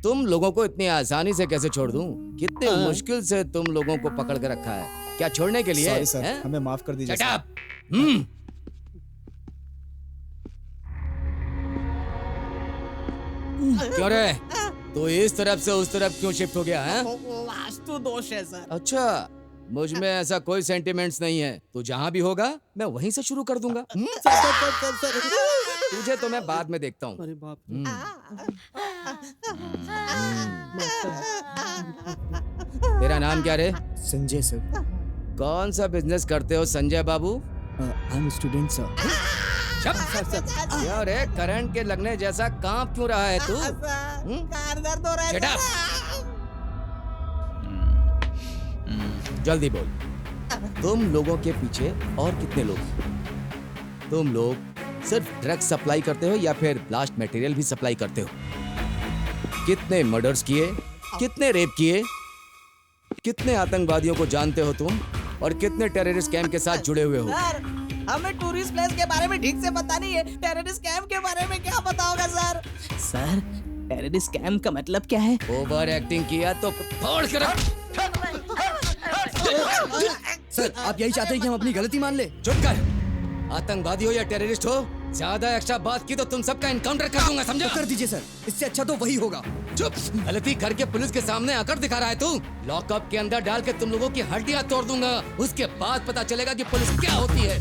तुम लोगों को इतनी आसानी से कैसे छोड़ दूं? कितने मुश्किल से तुम लोगों को पकड़ के रखा है। क्या छोड़ने के लिए? सॉरी सर, हमें माफ कर दीजिए। Shut up! क्यों रे, तो इस तरफ से उस तरफ क्यों शिफ्ट हो गया है? वास्तु दोष है सर। अच्छा, मुझ में ऐसा कोई सेंटिमेंट्स नहीं है। तू जहाँ भी होगा मैं वहीं से शुरू कर दूंगा। तुझे तो मैं बाद में देखता हूँ। अरे बाप। तेरा नाम क्या रे? संजय सर। कौन सा बिजनेस करते हो संजय बाबू? I am student sir. क्यों रे, करंट के लगने जैसा कांप क्यों रहा है तू? दर्द हो रहा है। Shut up! जल्दी बोल, तुम लोगों के पीछे और कितने लोग? तुम लोग सिर्फ ड्रग्स सप्लाई करते हो या फिर ब्लास्ट मटेरियल भी सप्लाई करते हो? कितने मर्डर्स किए, कितने रेप किए, कितने आतंकवादियों को जानते हो तुम, और कितने टेररिस्ट कैंप के साथ जुड़े हुए हो? सर, हमें टूरिस्ट प्लेस के बारे में ठीक से पता नहीं है, टेररिस्ट कैंप के बारे में क्या पता होगा सर? सर, टेररिस्ट कैंप का मतलब क्या है? ओवर एक्टिंग किया तो फोड़ कर रख। सर, आप यही चाहते हैं कि हम अपनी गलती मान ले? चुप कर। आतंकवादी हो या टेररिस्ट हो, ज्यादा एक्स्ट्रा बात की तो तुम सबका एनकाउंटर कर दूंगा, समझा? कर दीजिए सर, इससे अच्छा तो वही होगा। चुप। गलती करके पुलिस के सामने आकर दिखा रहा है तू। लॉकअप के अंदर डाल के तुम लोगों की हड्डियां तोड़ दूंगा, उसके बाद पता चलेगा कि पुलिस क्या होती है।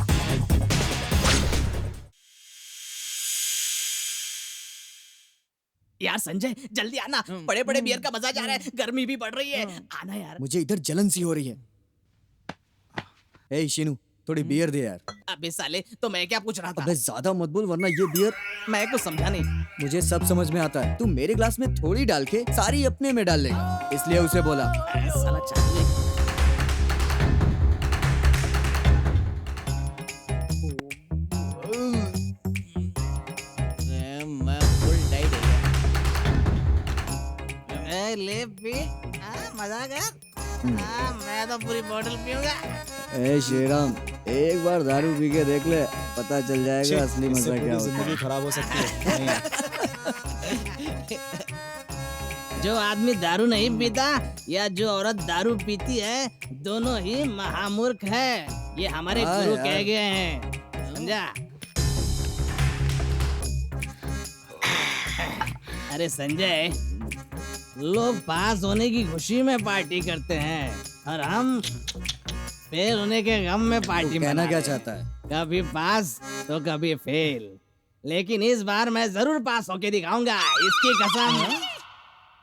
यार संजय, जल्दी आना, बड़े बड़े बियर का मजा जा रहा है, गर्मी भी बढ़ रही है, आना यार। मुझे इधर जलन सी हो रही है। ए शीनू, थोड़ी बियर दे यार। अबे साले, तो मैं क्या पूछ रहा था? अबे ज्यादा मत बोल वरना ये बियर। मैं कुछ समझा नहीं। मुझे सब समझ में आता है। तू मेरे ग्लास में थोड़ी डाल के सारी अपने में डाल लेगा, इसलिए उसे बोला। साला चाहिए। मैं फुल टाइट है। ले पी, मजा कर। मैं तो पूरी बोतल पीऊंगा। ए श्रीराम, एक बार दारू पी के देख ले, पता चल जाएगा असली मजा क्या होता है। जिंदगी खराब हो सकती है। जो आदमी दारू नहीं पीता या जो औरत दारू पीती है, दोनों ही महामूर्ख है। ये हमारे गुरु कह गए हैं, समझा? अरे संजय, लोग पास होने की खुशी में पार्टी करते हैं और हम फेल होने के गम में पार्टी कहना क्या चाहता है? कभी पास तो कभी फेल, लेकिन इस बार मैं जरूर पास होके दिखाऊंगा, इसकी कसम।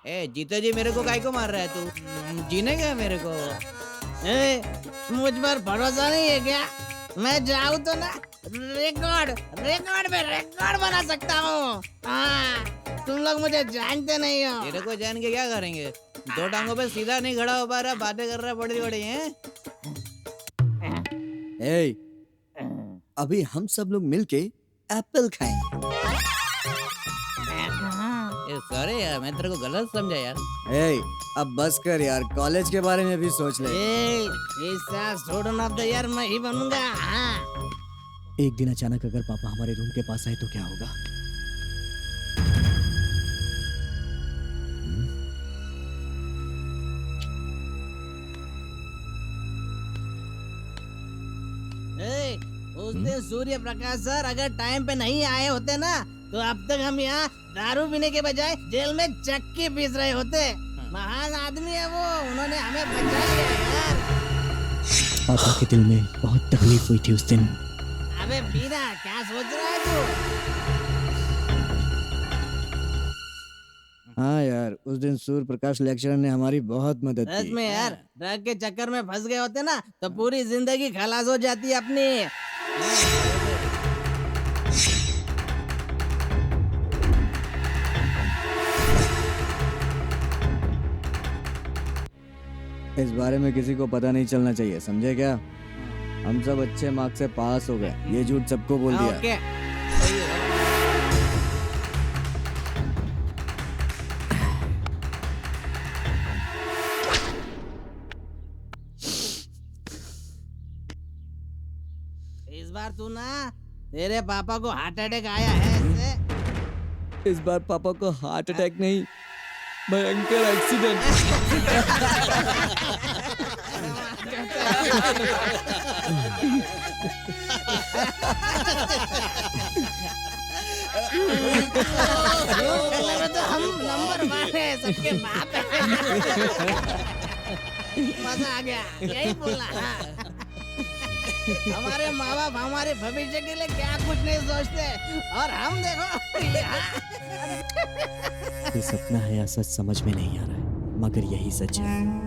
ए जीता जी, मेरे को काहे को मार रहा है तू? जीने का मेरे को? ए, मुझ पर भरोसा नहीं है क्या? मैं जाऊँ तो ना रिकॉर्ड पे रिकॉर्ड बना सकता हूँ। हाँ, तुम लोग मुझे जानते नहीं हो। तेरे को जान के क्या करेंगे? दो टांगों पे सीधा नहीं खड़ा हो पा रहा, बातें कर रहा बड़ी बड़ी हैं। ए, अभी हम सब लोग मिलके एप्पल खाएंगे। सॉरी यार, मैं तेरे को गलत समझा यार। ए, अब बस कर यार, कॉलेज के बारे में भी सोच ले। स्टूडेंट ऑफ द ईयर मैं ही बनूंगा। हाँ। एक दिन अचानक अगर पापा हमारे रूम के पास आए तो क्या होगा? उस दिन सूर्य प्रकाश सर अगर टाइम पे नहीं आए होते ना, तो अब तक हम यहाँ दारू पीने के बजाय जेल में चक्की पीस रहे होते। महान आदमी है वो, उन्होंने हमें बचा लिया यार। पापा के दिल में बहुत तकलीफ हुई थी उस दिन। अबे पीना, क्या सोच रहा है तू? हाँ यार, उस दिन सूर्य प्रकाश लेक्चरर ने हमारी बहुत मदद सच की। में यार, ड्रग के चक्कर में फंस गए होते ना, तो पूरी जिंदगी खलास हो जाती अपनी। इस बारे में किसी को पता नहीं चलना चाहिए, समझे क्या? हम सब अच्छे मार्क्स से पास हो गए, ये झूठ सबको बोल दिया। ओके। इस बार तू ना, तेरे पापा को हार्ट अटैक आया है इससे। इस बार पापा को हार्ट अटैक नहीं, भयंकर एक्सीडेंट। तो हम नंबर 1 है, सबके बाप है। मजा आ गया, यही बोला। हमारे माँ बाप हमारे भविष्य के लिए क्या कुछ नहीं सोचते, और हम देखो ये सपना है या सच समझ में नहीं आ रहा है, मगर यही सच है।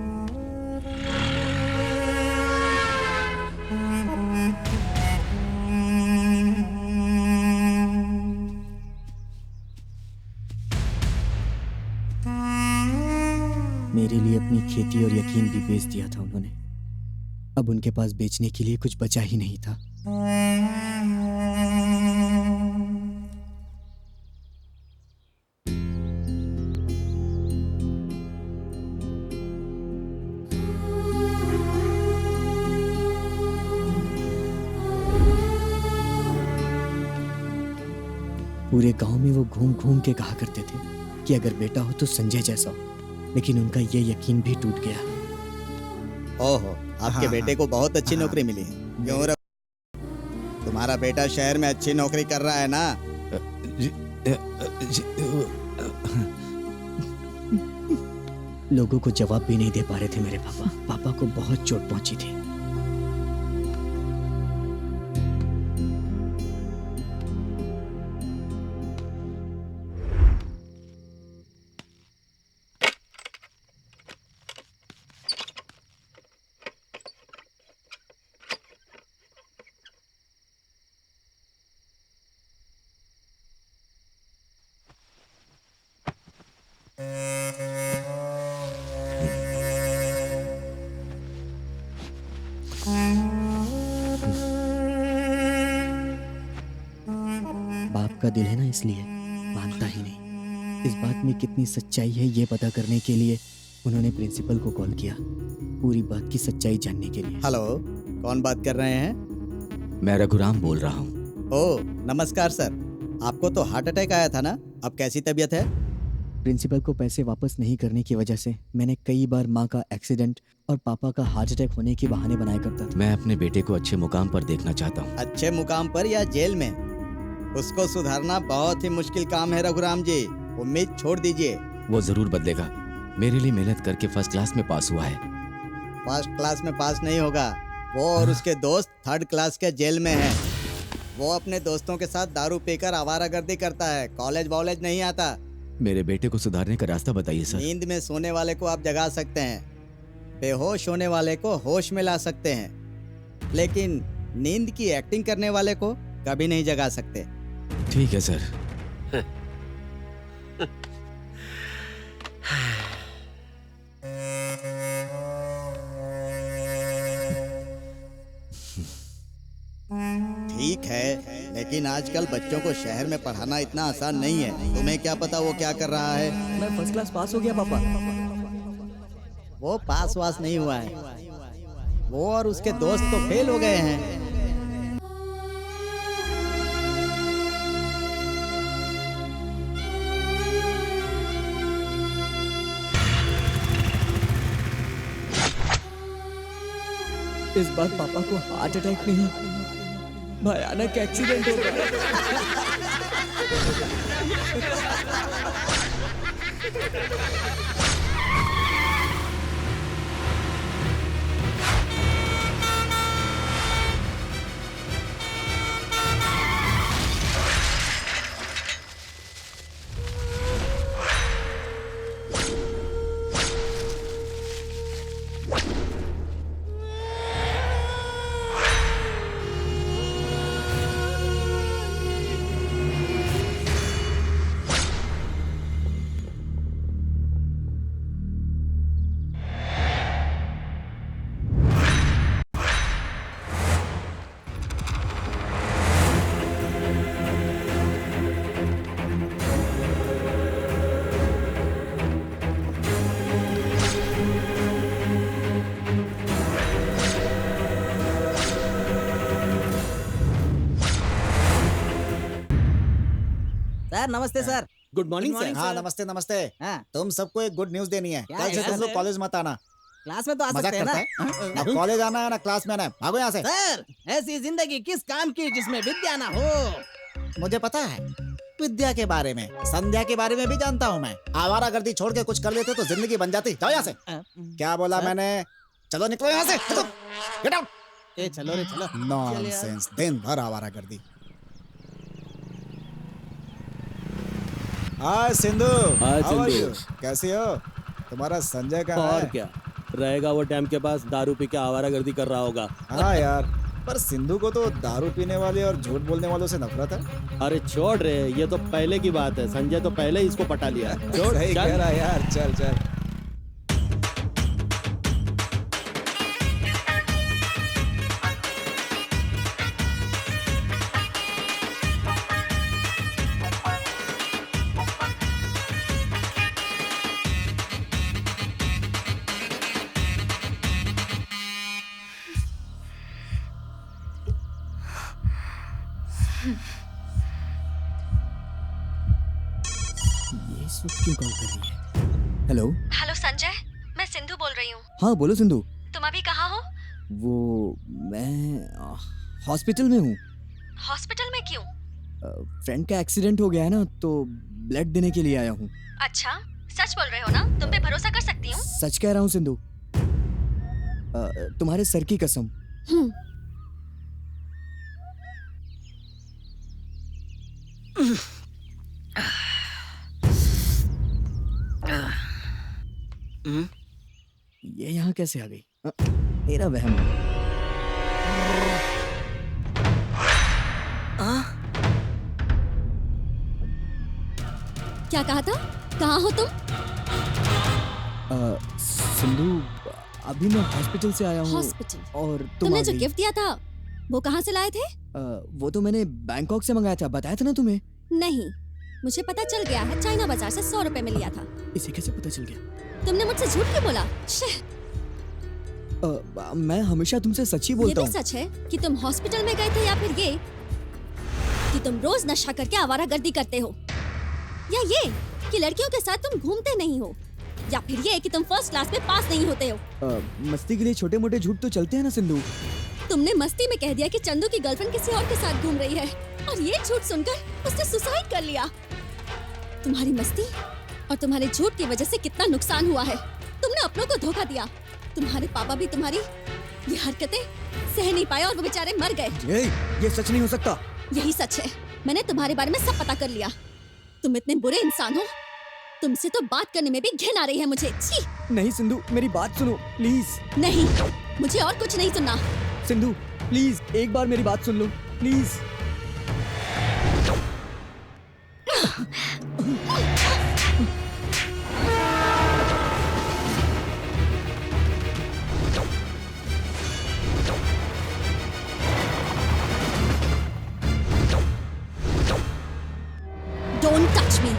मेरे लिए अपनी खेती और यकीन भी बेच दिया था उन्होंने। अब उनके पास बेचने के लिए कुछ बचा ही नहीं था। पूरे गांव में वो घूम घूम के कहा करते थे कि अगर बेटा हो तो संजय जैसा हो, लेकिन उनका ये यकीन भी टूट गया। ओहो, आपके बेटे को बहुत अच्छी नौकरी मिली है। क्यों रे? तुम्हारा बेटा शहर में अच्छी नौकरी कर रहा है ना? लोगों को जवाब भी नहीं दे पा रहे थे मेरे पापा। पापा को बहुत चोट पहुंची थी। बाप का दिल है ना, इसलिए मानता ही नहीं। इस बात में कितनी सच्चाई है ये पता करने के लिए उन्होंने प्रिंसिपल को कॉल किया, पूरी बात की सच्चाई जानने के लिए। हेलो, कौन बात कर रहे हैं? मैं रघुराम बोल रहा हूँ। ओह, नमस्कार सर। आपको तो हार्ट अटैक आया था ना? अब कैसी तबीयत है? प्रिंसिपल को पैसे वापस नहीं करने की वजह से मैंने कई बार माँ का एक्सीडेंट और पापा का हार्ट अटैक होने के बहाने बनाया करता था। मैं अपने बेटे को अच्छे मुकाम पर देखना चाहता हूँ। अच्छे मुकाम पर या जेल में? उसको सुधारना बहुत ही मुश्किल काम है रघुराम जी, उम्मीद छोड़ दीजिए। वो जरूर बदलेगा। मेरे लिए मेहनत करके फर्स्ट क्लास में पास हुआ है। फर्स्ट क्लास में पास नहीं होगा। वो और उसके दोस्त थर्ड क्लास के जेल में हैं। वो अपने दोस्तों के साथ दारू पीकर आवारागर्दी करता है, कॉलेज वॉलेज नहीं आता। मेरे बेटे को सुधारने का रास्ता बताइए सर। नींद में सोने वाले को आप जगा सकते हैं, बेहोश होने वाले को होश में ला सकते हैं, लेकिन नींद की एक्टिंग करने वाले को कभी नहीं जगा सकते। ठीक है सर। ठीक है, लेकिन आजकल बच्चों को शहर में पढ़ाना इतना आसान नहीं है। तुम्हें क्या पता वो क्या कर रहा है? मैं फर्स्ट क्लास पास हो गया पापा। वो पास वास नहीं हुआ है, वो और उसके दोस्त तो फेल हो गए हैं। इस बार पापा को हार्ट अटैक नहीं, भयानक एक्सीडेंट हो गया। सर नमस्ते सर। Good morning sir. हाँ नमस्ते नमस्ते। हाँ। तुम सबको एक गुड न्यूज देनी है। क्या कल से है तुम लोग कॉलेज मत आना। क्लास में तो आ मजाक सकते हैं ना? करता है? ना कॉलेज आना है ना क्लास में आना है। भागो यहाँ से। सर, ऐसी जिंदगी किस काम की जिसमें विद्या ना हो? मुझे पता है विद्या के बारे में, संध्या के बारे में भी जानता हूँ मैं। आवारागर्दी छोड़ के कुछ कर लेते तो जिंदगी बन जाती। जाओ यहाँ से। क्या बोला सर? मैंने? चलो निकलो यहाँ से। Get out. ए चलो रे चलो। नॉनसेंस, दिन भर आवारागर्दी। हाय सिंधु। हाय How are सिंधु। you? कैसी हो? तुम्हारा संजय कहाँ और है? क्या रहेगा, वो डैम के पास दारू पी के आवारागर्दी कर रहा होगा। हाँ यार, पर सिंधु को तो दारू पीने वाले और झूठ बोलने वालों से नफरत है। अरे छोड़ रे, ये तो पहले की बात है। संजय तो पहले ही इसको पटा लिया। छोड़, सही चल। कह रहा है यार। चल चल। इस वक्त क्यों कॉल कर रही है? हेलो हेलो संजय, मैं सिंधु बोल रही हूँ। हाँ बोलो सिंधु। तुम अभी कहाँ हो? वो मैं हॉस्पिटल में हूँ। हॉस्पिटल में क्यों? फ्रेंड का एक्सीडेंट हो गया है ना, तो ब्लड देने के लिए आया हूँ। अच्छा, सच बोल रहे हो ना? तुम पे भरोसा कर सकती हूँ? सच कह रहा हूँ सिंधु, तुम्हारे सर की कसम। ये यहाँ कैसे आ गई? तेरा वहम है। क्या कहा था? कहाँ हो तुम? सिंधु, अभी मैं हॉस्पिटल से आया हूँ। हॉस्पिटल? और तुम तुमने आ जो गई। गिफ्ट दिया था वो कहाँ से लाए थे? वो तो मैंने बैंकॉक से मंगाया था, बताया था ना तुम्हें। नहीं, मुझे पता चल गया है, चाइना बाजार से 100 रुपए में लिया था। इसे कैसे पता चल गया? तुमने मुझसे झूठ क्यों बोला? मैं हमेशा तुमसे सच ही ये बोलता भी हूँ। सच है कि तुम हॉस्पिटल में गए थे, या फिर ये कि तुम रोज नशा करके आवारागर्दी करते हो, या ये कि लड़कियों के साथ तुम घूमते नहीं हो, या फिर ये कि तुम फर्स्ट क्लास में पास नहीं होते हो। मस्ती के लिए छोटे मोटे झूठ तो चलते हैं ना सिंधु। तुमने मस्ती में कह दिया कि चंदू की गर्लफ्रेंड किसी और के साथ घूम रही है, और ये झूठ सुनकर उसने सुसाइड कर लिया। तुम्हारी मस्ती और तुम्हारे झूठ की वजह से कितना नुकसान हुआ है। तुमने अपनों को धोखा दिया। तुम्हारे पापा भी तुम्हारी ये हरकतें सह नहीं पाए और वो बेचारे मर गए। ये सच नहीं हो सकता। यही सच है। मैंने तुम्हारे बारे में सब पता कर लिया। तुम इतने बुरे इंसान हो, तुमसे तो बात करने में भी घिन आ रही है मुझे। छी! नहीं सिंधु, मेरी बात सुनो प्लीज। नहीं, मुझे और कुछ नहीं सुनना। सिंधु प्लीज, एक बार मेरी बात सुन लो please. Don't touch me.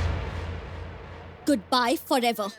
Goodbye forever.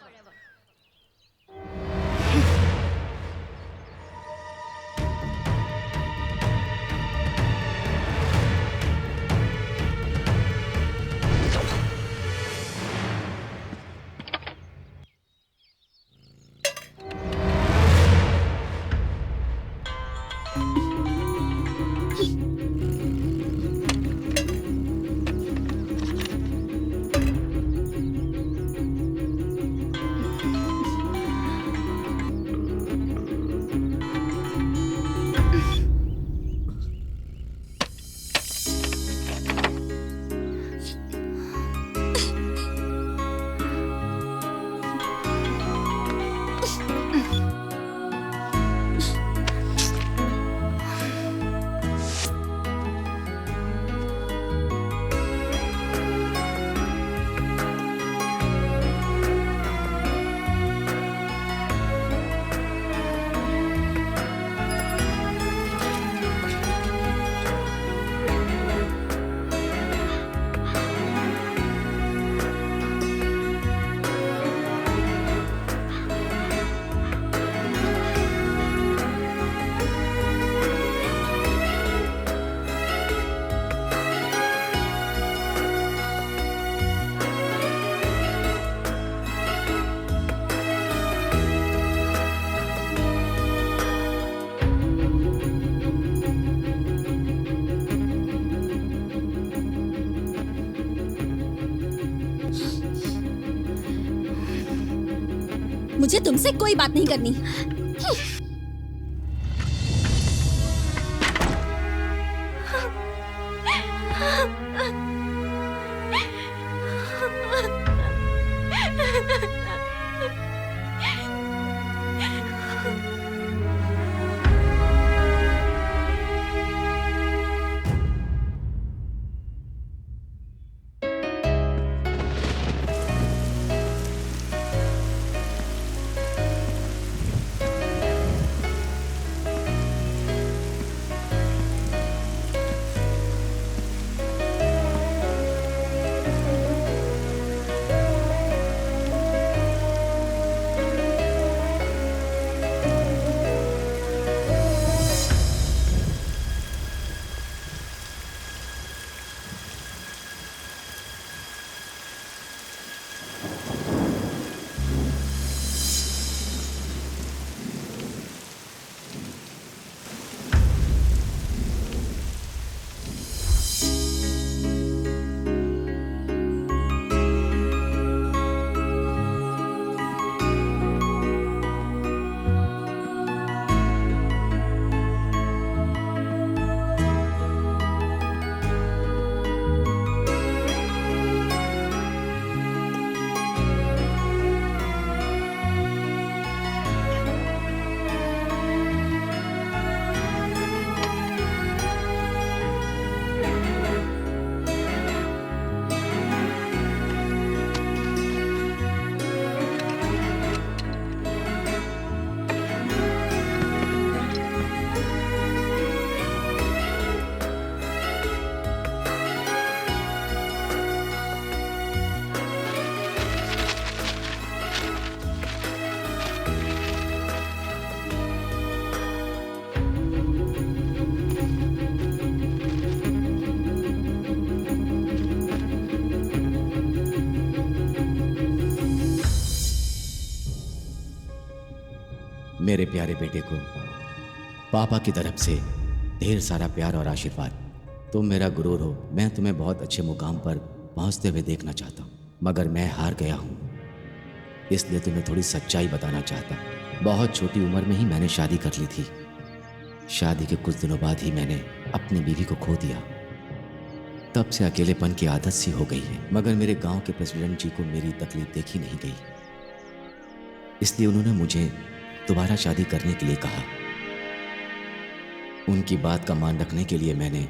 मुझे तुमसे कोई बात नहीं करनी। मेरे प्यारे बेटे को पापा की तरफ से ढेर सारा प्यार और आशीर्वाद। तुम मेरा गुरूर हो, मैं तुम्हें बहुत अच्छे मुकाम पर पहुंचते हुए देखना चाहता हूँ, मगर मैं हार गया हूँ, इसलिए तुम्हें थोड़ी सच्चाई बताना चाहता हूँ। बहुत छोटी उम्र में ही मैंने शादी कर ली थी। शादी के कुछ दिनों बाद ही मैंने अपनी बीवी को खो दिया। तब से अकेलेपन की आदत सी हो गई है, मगर मेरे गांव के प्रेसिडेंट जी को मेरी तकलीफ देखी नहीं गई, इसलिए उन्होंने मुझे दोबारा शादी करने के लिए कहा। उनकी बात का मान रखने के लिए मैंने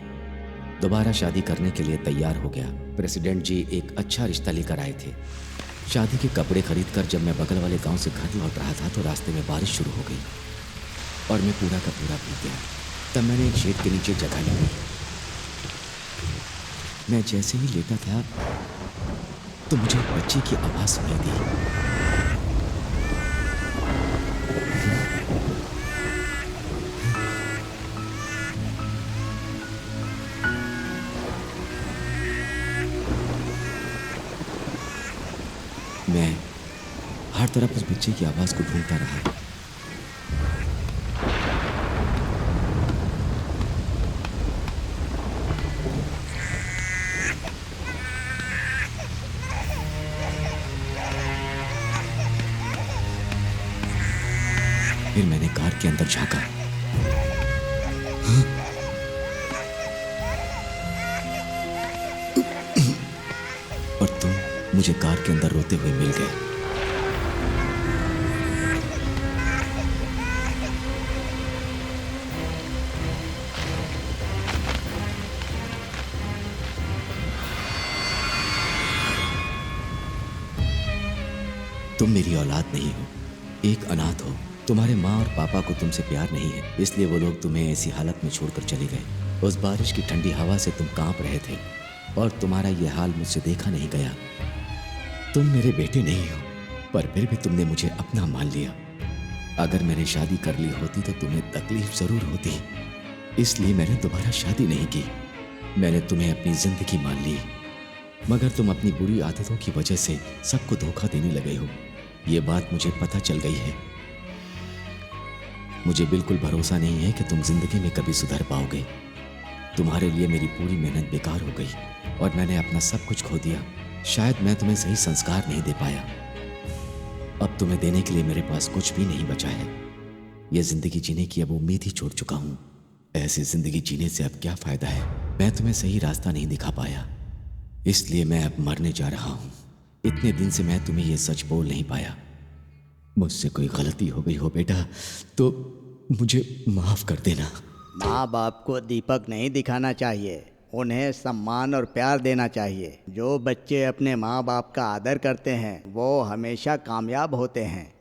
दोबारा शादी करने के लिए तैयार हो गया। प्रेसिडेंट जी एक अच्छा रिश्ता लेकर आए थे। शादी के कपड़े खरीदकर जब मैं बगल वाले गांव से घर लौट रहा था तो रास्ते में बारिश शुरू हो गई और मैं पूरा का पूरा भीग गया। तब मैंने एक शेड के नीचे जगह ली। मैं जैसे ही लेटा था तो मुझे एक बच्चे की आवाज सुनाई दी। मैं हर तरफ उस बच्चे की आवाज को ढूंढता रहा। फिर मैंने कार के अंदर झांका। और तुम मुझे कार के अंदर रोते हुए मिल गए। तुम मेरी औलाद नहीं हो, एक अनाथ हो। तुम्हारे माँ और पापा को तुमसे प्यार नहीं है, इसलिए वो लोग तुम्हें ऐसी हालत में छोड़कर चले गए। उस बारिश की ठंडी हवा से तुम कांप रहे थे और तुम्हारा यह हाल मुझसे देखा नहीं गया। तुम मेरे बेटे नहीं हो, पर फिर भी तुमने मुझे अपना मान लिया। अगर मैंने शादी कर ली होती तो तुम्हें तकलीफ जरूर होती, इसलिए मैंने दोबारा शादी नहीं की। मैंने तुम्हें अपनी जिंदगी मान ली, मगर तुम अपनी बुरी आदतों की वजह से सबको धोखा देने लगे हो। ये बात मुझे पता चल गई है। मुझे बिल्कुल भरोसा नहीं है कि तुम जिंदगी में कभी सुधर पाओगे। तुम्हारे लिए मेरी पूरी मेहनत बेकार हो गई और मैंने अपना सब कुछ खो दिया। शायद मैं तुम्हें सही संस्कार नहीं दे पाया। अब तुम्हें देने के लिए मेरे पास कुछ भी नहीं बचा है। यह जिंदगी जीने की अब उम्मीद ही छोड़ चुका हूं। ऐसी जिंदगी जीने से अब क्या फायदा है? मैं तुम्हें सही रास्ता नहीं दिखा पाया, इसलिए मैं अब मरने जा रहा हूं। इतने दिन से मैं तुम्हें यह सच बोल नहीं पाया। मुझसे कोई गलती हो गई हो बेटा तो मुझे माफ कर देना। माँ बाप को दीपक नहीं दिखाना चाहिए, उन्हें सम्मान और प्यार देना चाहिए। जो बच्चे अपने माँ बाप का आदर करते हैं वो हमेशा कामयाब होते हैं।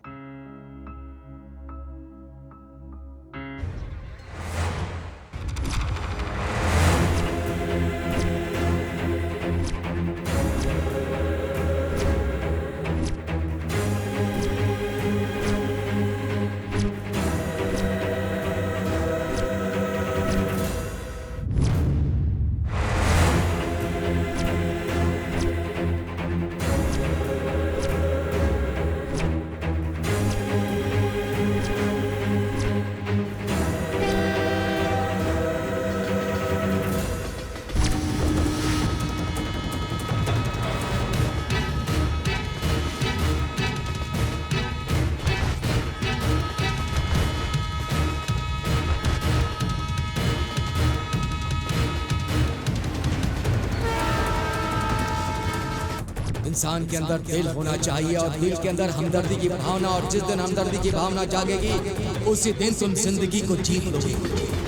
इंसान के अंदर दिल होना चाहिए और दिल के अंदर हमदर्दी की भावना, और जिस दिन हमदर्दी की भावना जागेगी उसी दिन तुम जिंदगी को जीत लोगे।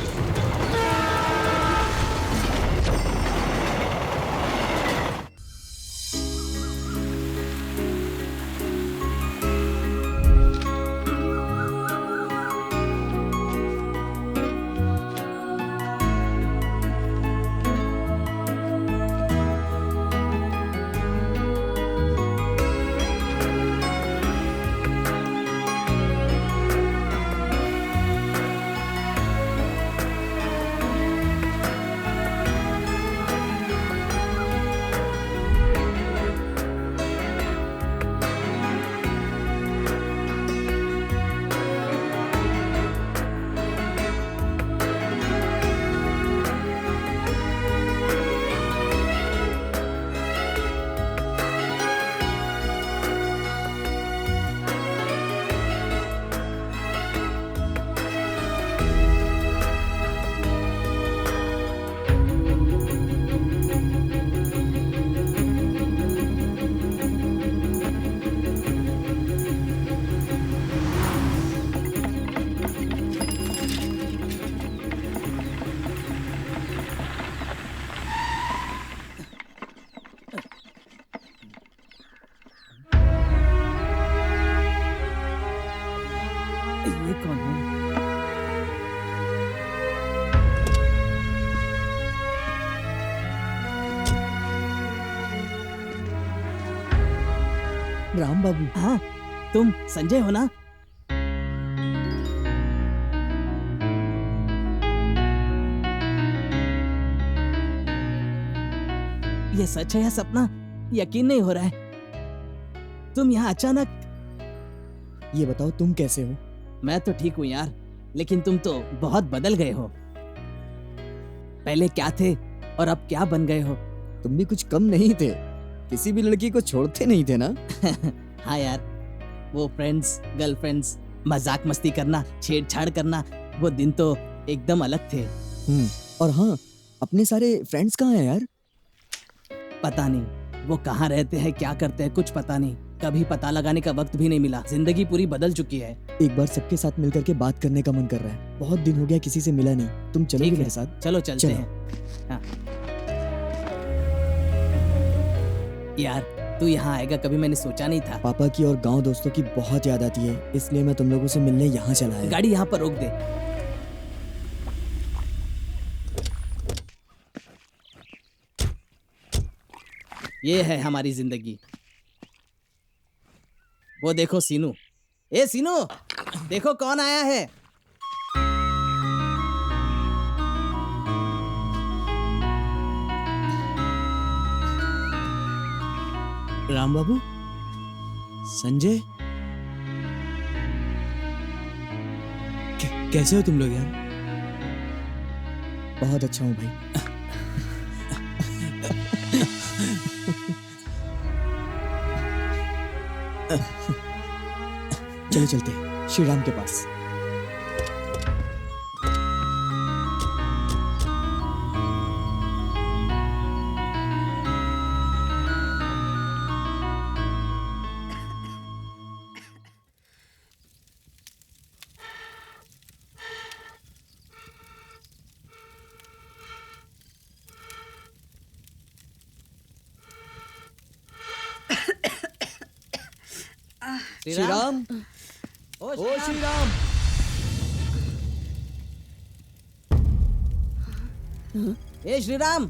कौन हूँ? राम बाबू। हाँ, तुम संजय हो ना? ये सच है या सपना? यकीन नहीं हो रहा है। तुम यहाँ अचानक। ये बताओ तुम कैसे हो? मैं तो ठीक हूँ यार, लेकिन तुम तो बहुत बदल गए हो। पहले क्या थे और अब क्या बन गए हो? तुम भी कुछ कम नहीं थे, किसी भी लड़की को छोड़ते नहीं थे ना? हाँ यार, वो फ्रेंड्स, गर्लफ्रेंड्स, मजाक मस्ती करना, छेड़छाड़ करना, वो दिन तो एकदम अलग थे। और हाँ, अपने सारे फ्रेंड्स कहाँ हैं यार? पता नहीं वो कहाँ रहते हैं, क्या करते हैं, कुछ पता नहीं। कभी पता लगाने का वक्त भी नहीं मिला। जिंदगी पूरी बदल चुकी है। एक बार सबके साथ मिलकर के बात करने का मन कर रहा है। बहुत दिन हो गया किसी से मिला नहीं। तुम चलोगे मेरे साथ? चलो चलते चलो। हैं। हाँ। यार तू यहाँ आएगा कभी मैंने सोचा नहीं था। पापा की और गांव दोस्तों की बहुत याद आती है, इसलिए मैं तुम लोगों से मिलने यहाँ चला आया। गाड़ी यहाँ पर रोक दे। ये है हमारी जिंदगी। वो देखो सीनू। ए सीनू, देखो कौन आया है। राम बाबू, संजय, कैसे हो तुम लोग यार? बहुत अच्छा हूँ भाई। चलो चलते हैं श्री राम के पास। श्री राम, ओ श्री राम। ए श्री राम।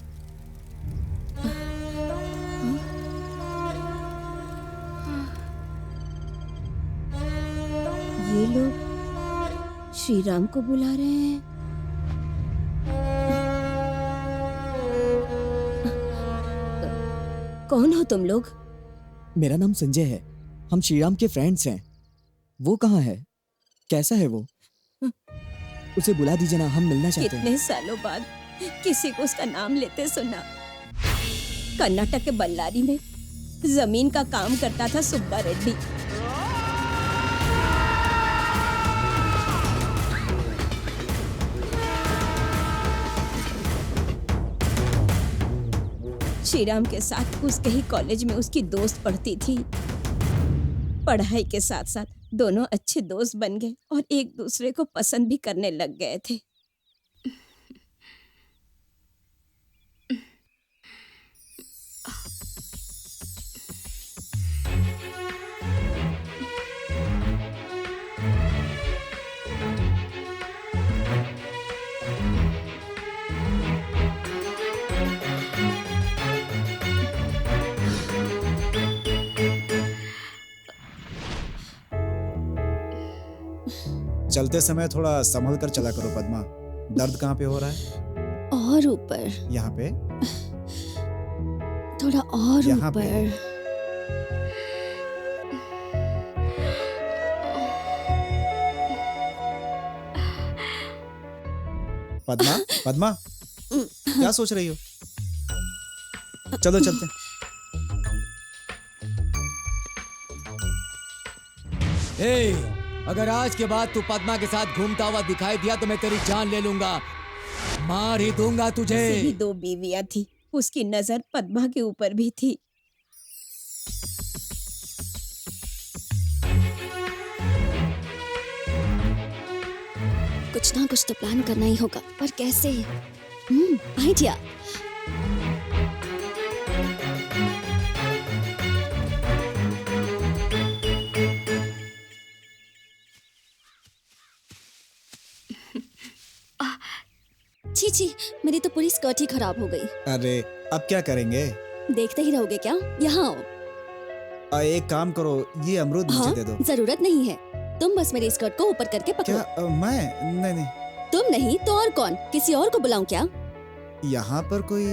ये लोग श्री राम को बुला रहे हैं। कौन हो तुम लोग? मेरा नाम संजय है, हम श्री राम के फ्रेंड्स हैं। वो कहाँ है? कैसा है वो? उसे बुला दीजिए ना, हम मिलना चाहते हैं। कितने सालों बाद किसी को उसका नाम लेते सुना। कर्नाटक के बल्लारी में जमीन का काम करता था सुब्बा रेड्डी। श्रीराम के साथ उसके ही कॉलेज में उसकी दोस्त पढ़ती थी। पढ़ाई के साथ साथ दोनों अच्छे दोस्त बन गए और एक दूसरे को पसंद भी करने लग गए थे। चलते समय थोड़ा संभल कर चला करो पद्मा। दर्द कहाँ पे हो रहा है? और ऊपर। यहाँ पे? थोड़ा और यहाँ पे? ऊपर। पद्मा, पद्मा, क्या सोच रही हो? चलो चलते। अगर आज के बाद तू पद्मा के साथ घूमता हुआ दिखाई दिया तो मैं तेरी जान ले लूंगा, मार ही दूंगा तुझे। उसे भी 2 बीवियां थी, उसकी नजर पद्मा के ऊपर भी थी। कुछ ना कुछ तो प्लान करना ही होगा, पर कैसे? आइडिया। छी छी, मेरी तो पूरी स्कर्ट ही खराब हो गई। अरे अब क्या करेंगे? देखते ही रहोगे क्या? यहाँ आओ। एक काम करो, ये अमरूद मुझे हाँ, दे दो। जरूरत नहीं है, तुम बस मेरी स्कर्ट को ऊपर करके पकड़ो। क्या मैं? नहीं। तुम नहीं तो और कौन? किसी और को बुलाऊं क्या? यहाँ पर कोई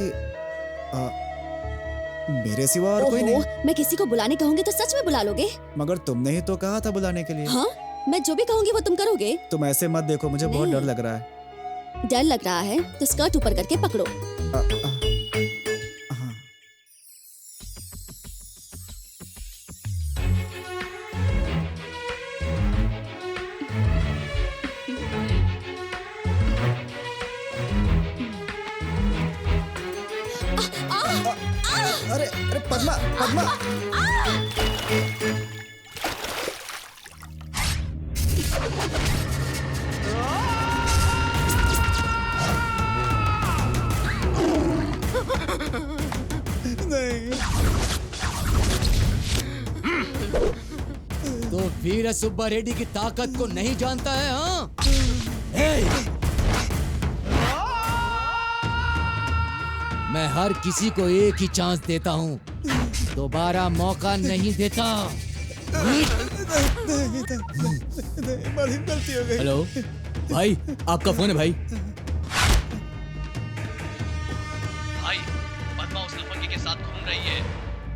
मेरे सिवा और कोई नहीं। मैं किसी को बुलाने कहूँगी तो सच में बुला लोगे? मगर तुमने ही तो कहा था बुलाने के लिए। हाँ, मैं जो भी कहूँगी वो तुम करोगे? तुम ऐसे मत देखो, मुझे बहुत नहीं। डर लग रहा है। डर लग रहा है तो स्कर्ट ऊपर करके पकड़ो। हाँ। अरे पद्मा, पद्मा। नहीं। तो वीर सुब्बा रेड्डी की ताकत को नहीं जानता है? हाँ, मैं हर किसी को एक ही चांस देता हूँ, दोबारा मौका नहीं देता। बड़ी गलती हो गई। हेलो भाई, आपका फोन है भाई। भाई, पद्मा उस लफंगे के साथ घूम रही है,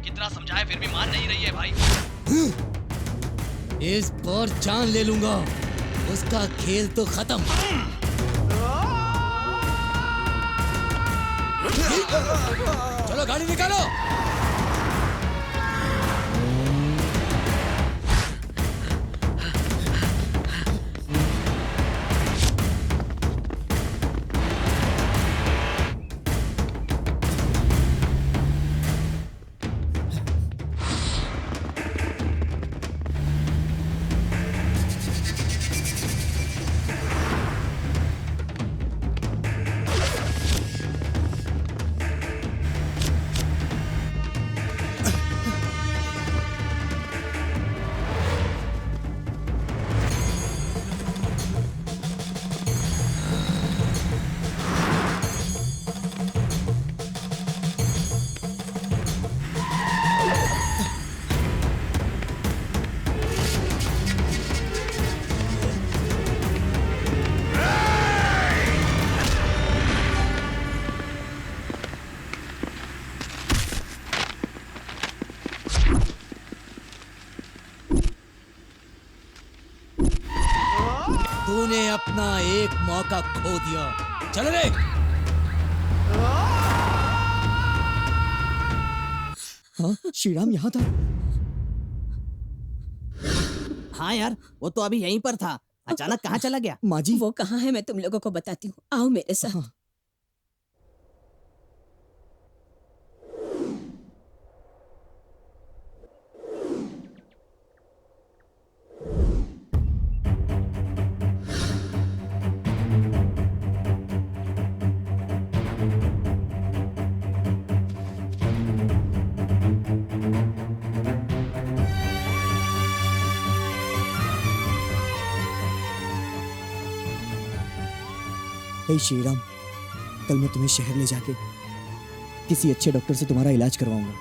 कितना समझाए फिर भी मान नहीं रही है भाई। इस बार जान ले लूंगा, उसका खेल तो खत्म। चलो गाड़ी निकालो। तूने अपना एक मौका खो दिया। चल रे। हाँ, श्रीराम यहाँ था। हाँ यार, वो तो अभी यहीं पर था, अचानक कहाँ चला गया? माँ जी, वो कहाँ है मैं तुम लोगों को बताती हूँ, आओ मेरे साथ। हाँ। हे श्रीराम, कल मैं तुम्हें शहर ले जाके किसी अच्छे डॉक्टर से तुम्हारा इलाज करवाऊंगा।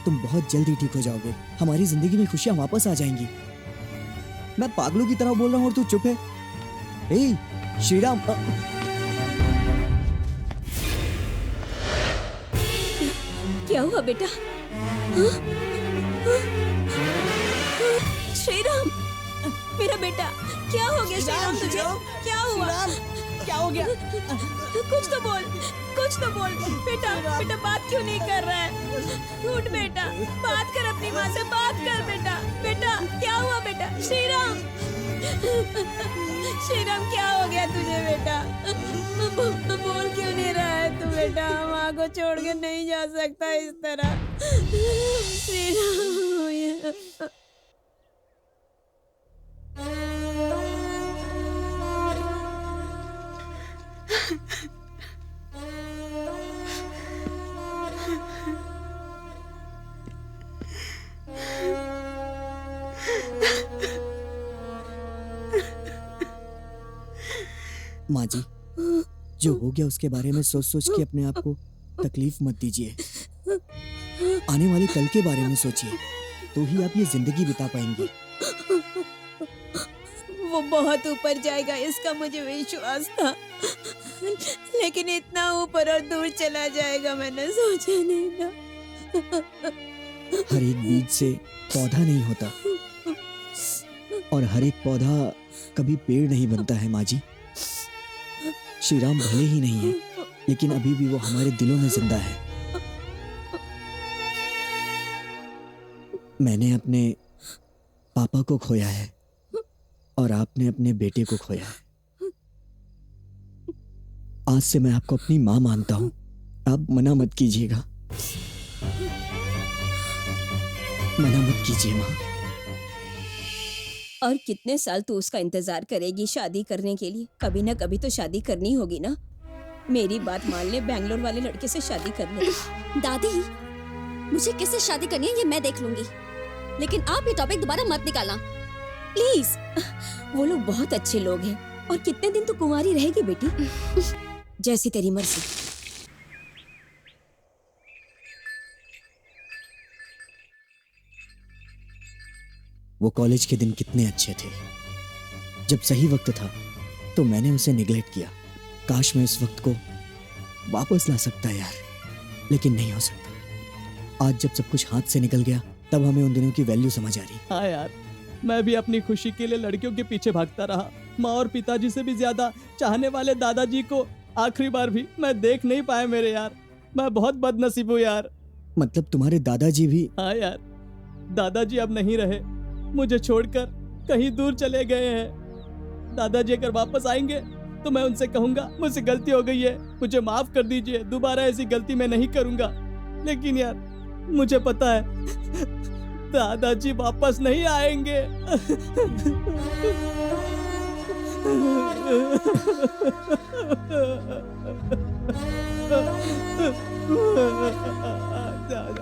तुम बहुत जल्दी ठीक हो जाओगे, हमारी जिंदगी में खुशियां वापस आ जाएंगी। मैं पागलों की तरह बोल रहा हूँ और तू चुप है। हे श्रीराम, क्या हुआ बेटा? श्रीराम, मेरा बेटा, क्या हो गया श्रीराम तुझे? क्या हुआ? क्या हो गया? कुछ तो बोल, कुछ तो बोल बेटा। बेटा बात क्यों नहीं कर रहा है? उठ बेटा, बात कर अपनी माँ से, बात कर बेटा। बेटा क्या हुआ बेटा? श्रीराम, श्रीराम क्या हो गया तुझे बेटा? बोल क्यों नहीं रहा है तू बेटा? माँ को छोड़ के नहीं जा सकता इस तरह। श्रीराम, माँ जी, जो हो गया उसके बारे में सोच सोच के अपने आप को तकलीफ मत दीजिए। आने वाले कल के बारे में सोचिए, तो ही आप ये जिंदगी बिता पाएंगी। वो बहुत ऊपर जाएगा इसका मुझे विश्वास था, लेकिन इतना ऊपर और दूर चला जाएगा मैंने सोचा नहीं था। हर एक बीज से पौधा नहीं होता और हर एक पौधा कभी पेड़ नहीं बनता है माँ जी। श्री राम भले ही नहीं है, लेकिन अभी भी वो हमारे दिलों में जिंदा है। मैंने अपने पापा को खोया है और आपने अपने बेटे को खोया है। आज से मैं आपको अपनी माँ मानता हूँ, आप मना मत कीजिएगा, मना मत कीजिए माँ। और कितने साल तू उसका इंतजार करेगी शादी करने के लिए? कभी ना कभी तो शादी करनी होगी ना। मेरी बात मान ले, बैंगलोर वाले लड़के से शादी कर ले। दादी, मुझे किससे शादी करनी है ये मैं देख लूंगी, लेकिन आप ये टॉपिक दोबारा मत निकालना प्लीज। वो लोग बहुत अच्छे लोग हैं। और कितने दिन तो कुंवारी रहेगी बेटी? जैसी तेरी मर्जी। वो कॉलेज के दिन कितने अच्छे थे। जब सही वक्त था तो मैंने उसे निगलेक्ट किया। काश मैं इस वक्त को वापस ला सकता यार, लेकिन नहीं हो सकता। आज जब सब कुछ हाथ से निकल गया तब हमें उन दिनों की वैल्यू समझ आ रही। हाँ यार, मैं भी अपनी खुशी के लिए लड़कियों के पीछे भागता रहा। माँ और पिताजी से भी ज्यादा चाहने वाले दादाजी को आखिरी बार भी मैं देख नहीं पाया मेरे यार। मैं बहुत बदनसीब हूँ यार। मतलब तुम्हारे दादाजी भी? हाँ यार, दादाजी अब नहीं रहे, मुझे छोड़कर कहीं दूर चले गए हैं। दादाजी अगर वापस आएंगे तो मैं उनसे कहूंगा मुझसे गलती हो गई है, मुझे माफ कर दीजिए, दोबारा ऐसी गलती मैं नहीं करूंगा। लेकिन यार मुझे पता है दादाजी वापस नहीं आएंगे।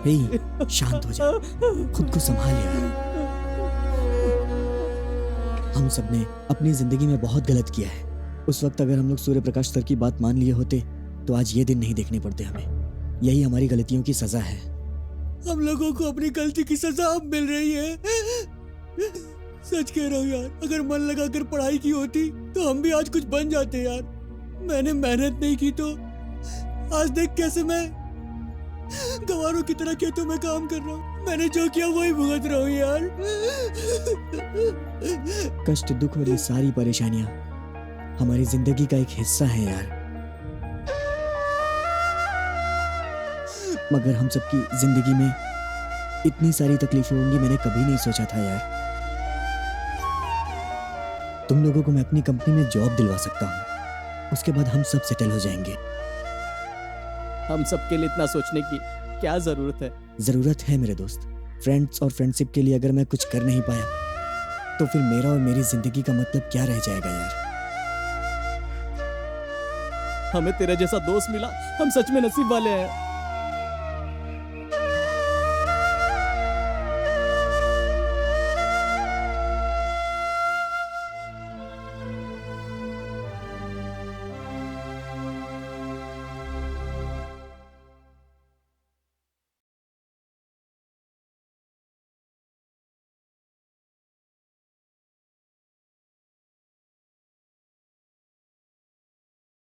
हे, शांत हो जा, खुद को संभाल यार। हम सबने अपनी जिंदगी में बहुत गलत किया है। उस वक्त अगर हम लोग सूर्य प्रकाश सर की बात मान लिए होते तो आज ये दिन नहीं देखने पड़ते हमें। यही हमारी गलतियों की सजा है। हम लोगों को अपनी गलती की सजा अब मिल रही है। सच कह रहा हूँ यार, अगर मन लगाकर पढ़ाई की होती तो हम भी आज कुछ बन जाते यार। मैंने मेहनत नहीं की तो आज देख कैसे मैं गवारों की तरह खेतों में काम कर रहा हूँ। मैंने जो किया वही भुगत रहा हूँ यार। कष्ट, दुख और ये सारी परेशानियां हमारी जिंदगी का एक हिस्सा है यार। मगर हम सबकी जिंदगी में इतनी सारी तकलीफें होंगी मैंने कभी नहीं सोचा था यार। तुम लोगों को मैं अपनी कंपनी में जॉब दिलवा सकता हूँ, उसके बाद हम सब सेटल हो जाएंगे। हम सबके लिए इतना सोचने की क्या जरूरत है? जरूरत है मेरे दोस्त। फ्रेंड्स और फ्रेंडशिप के लिए अगर मैं कुछ कर नहीं पाया तो फिर मेरा और मेरी जिंदगी का मतलब क्या रह जाएगा यार। हमें तेरे जैसा दोस्त मिला, हम सच में नसीब वाले हैं।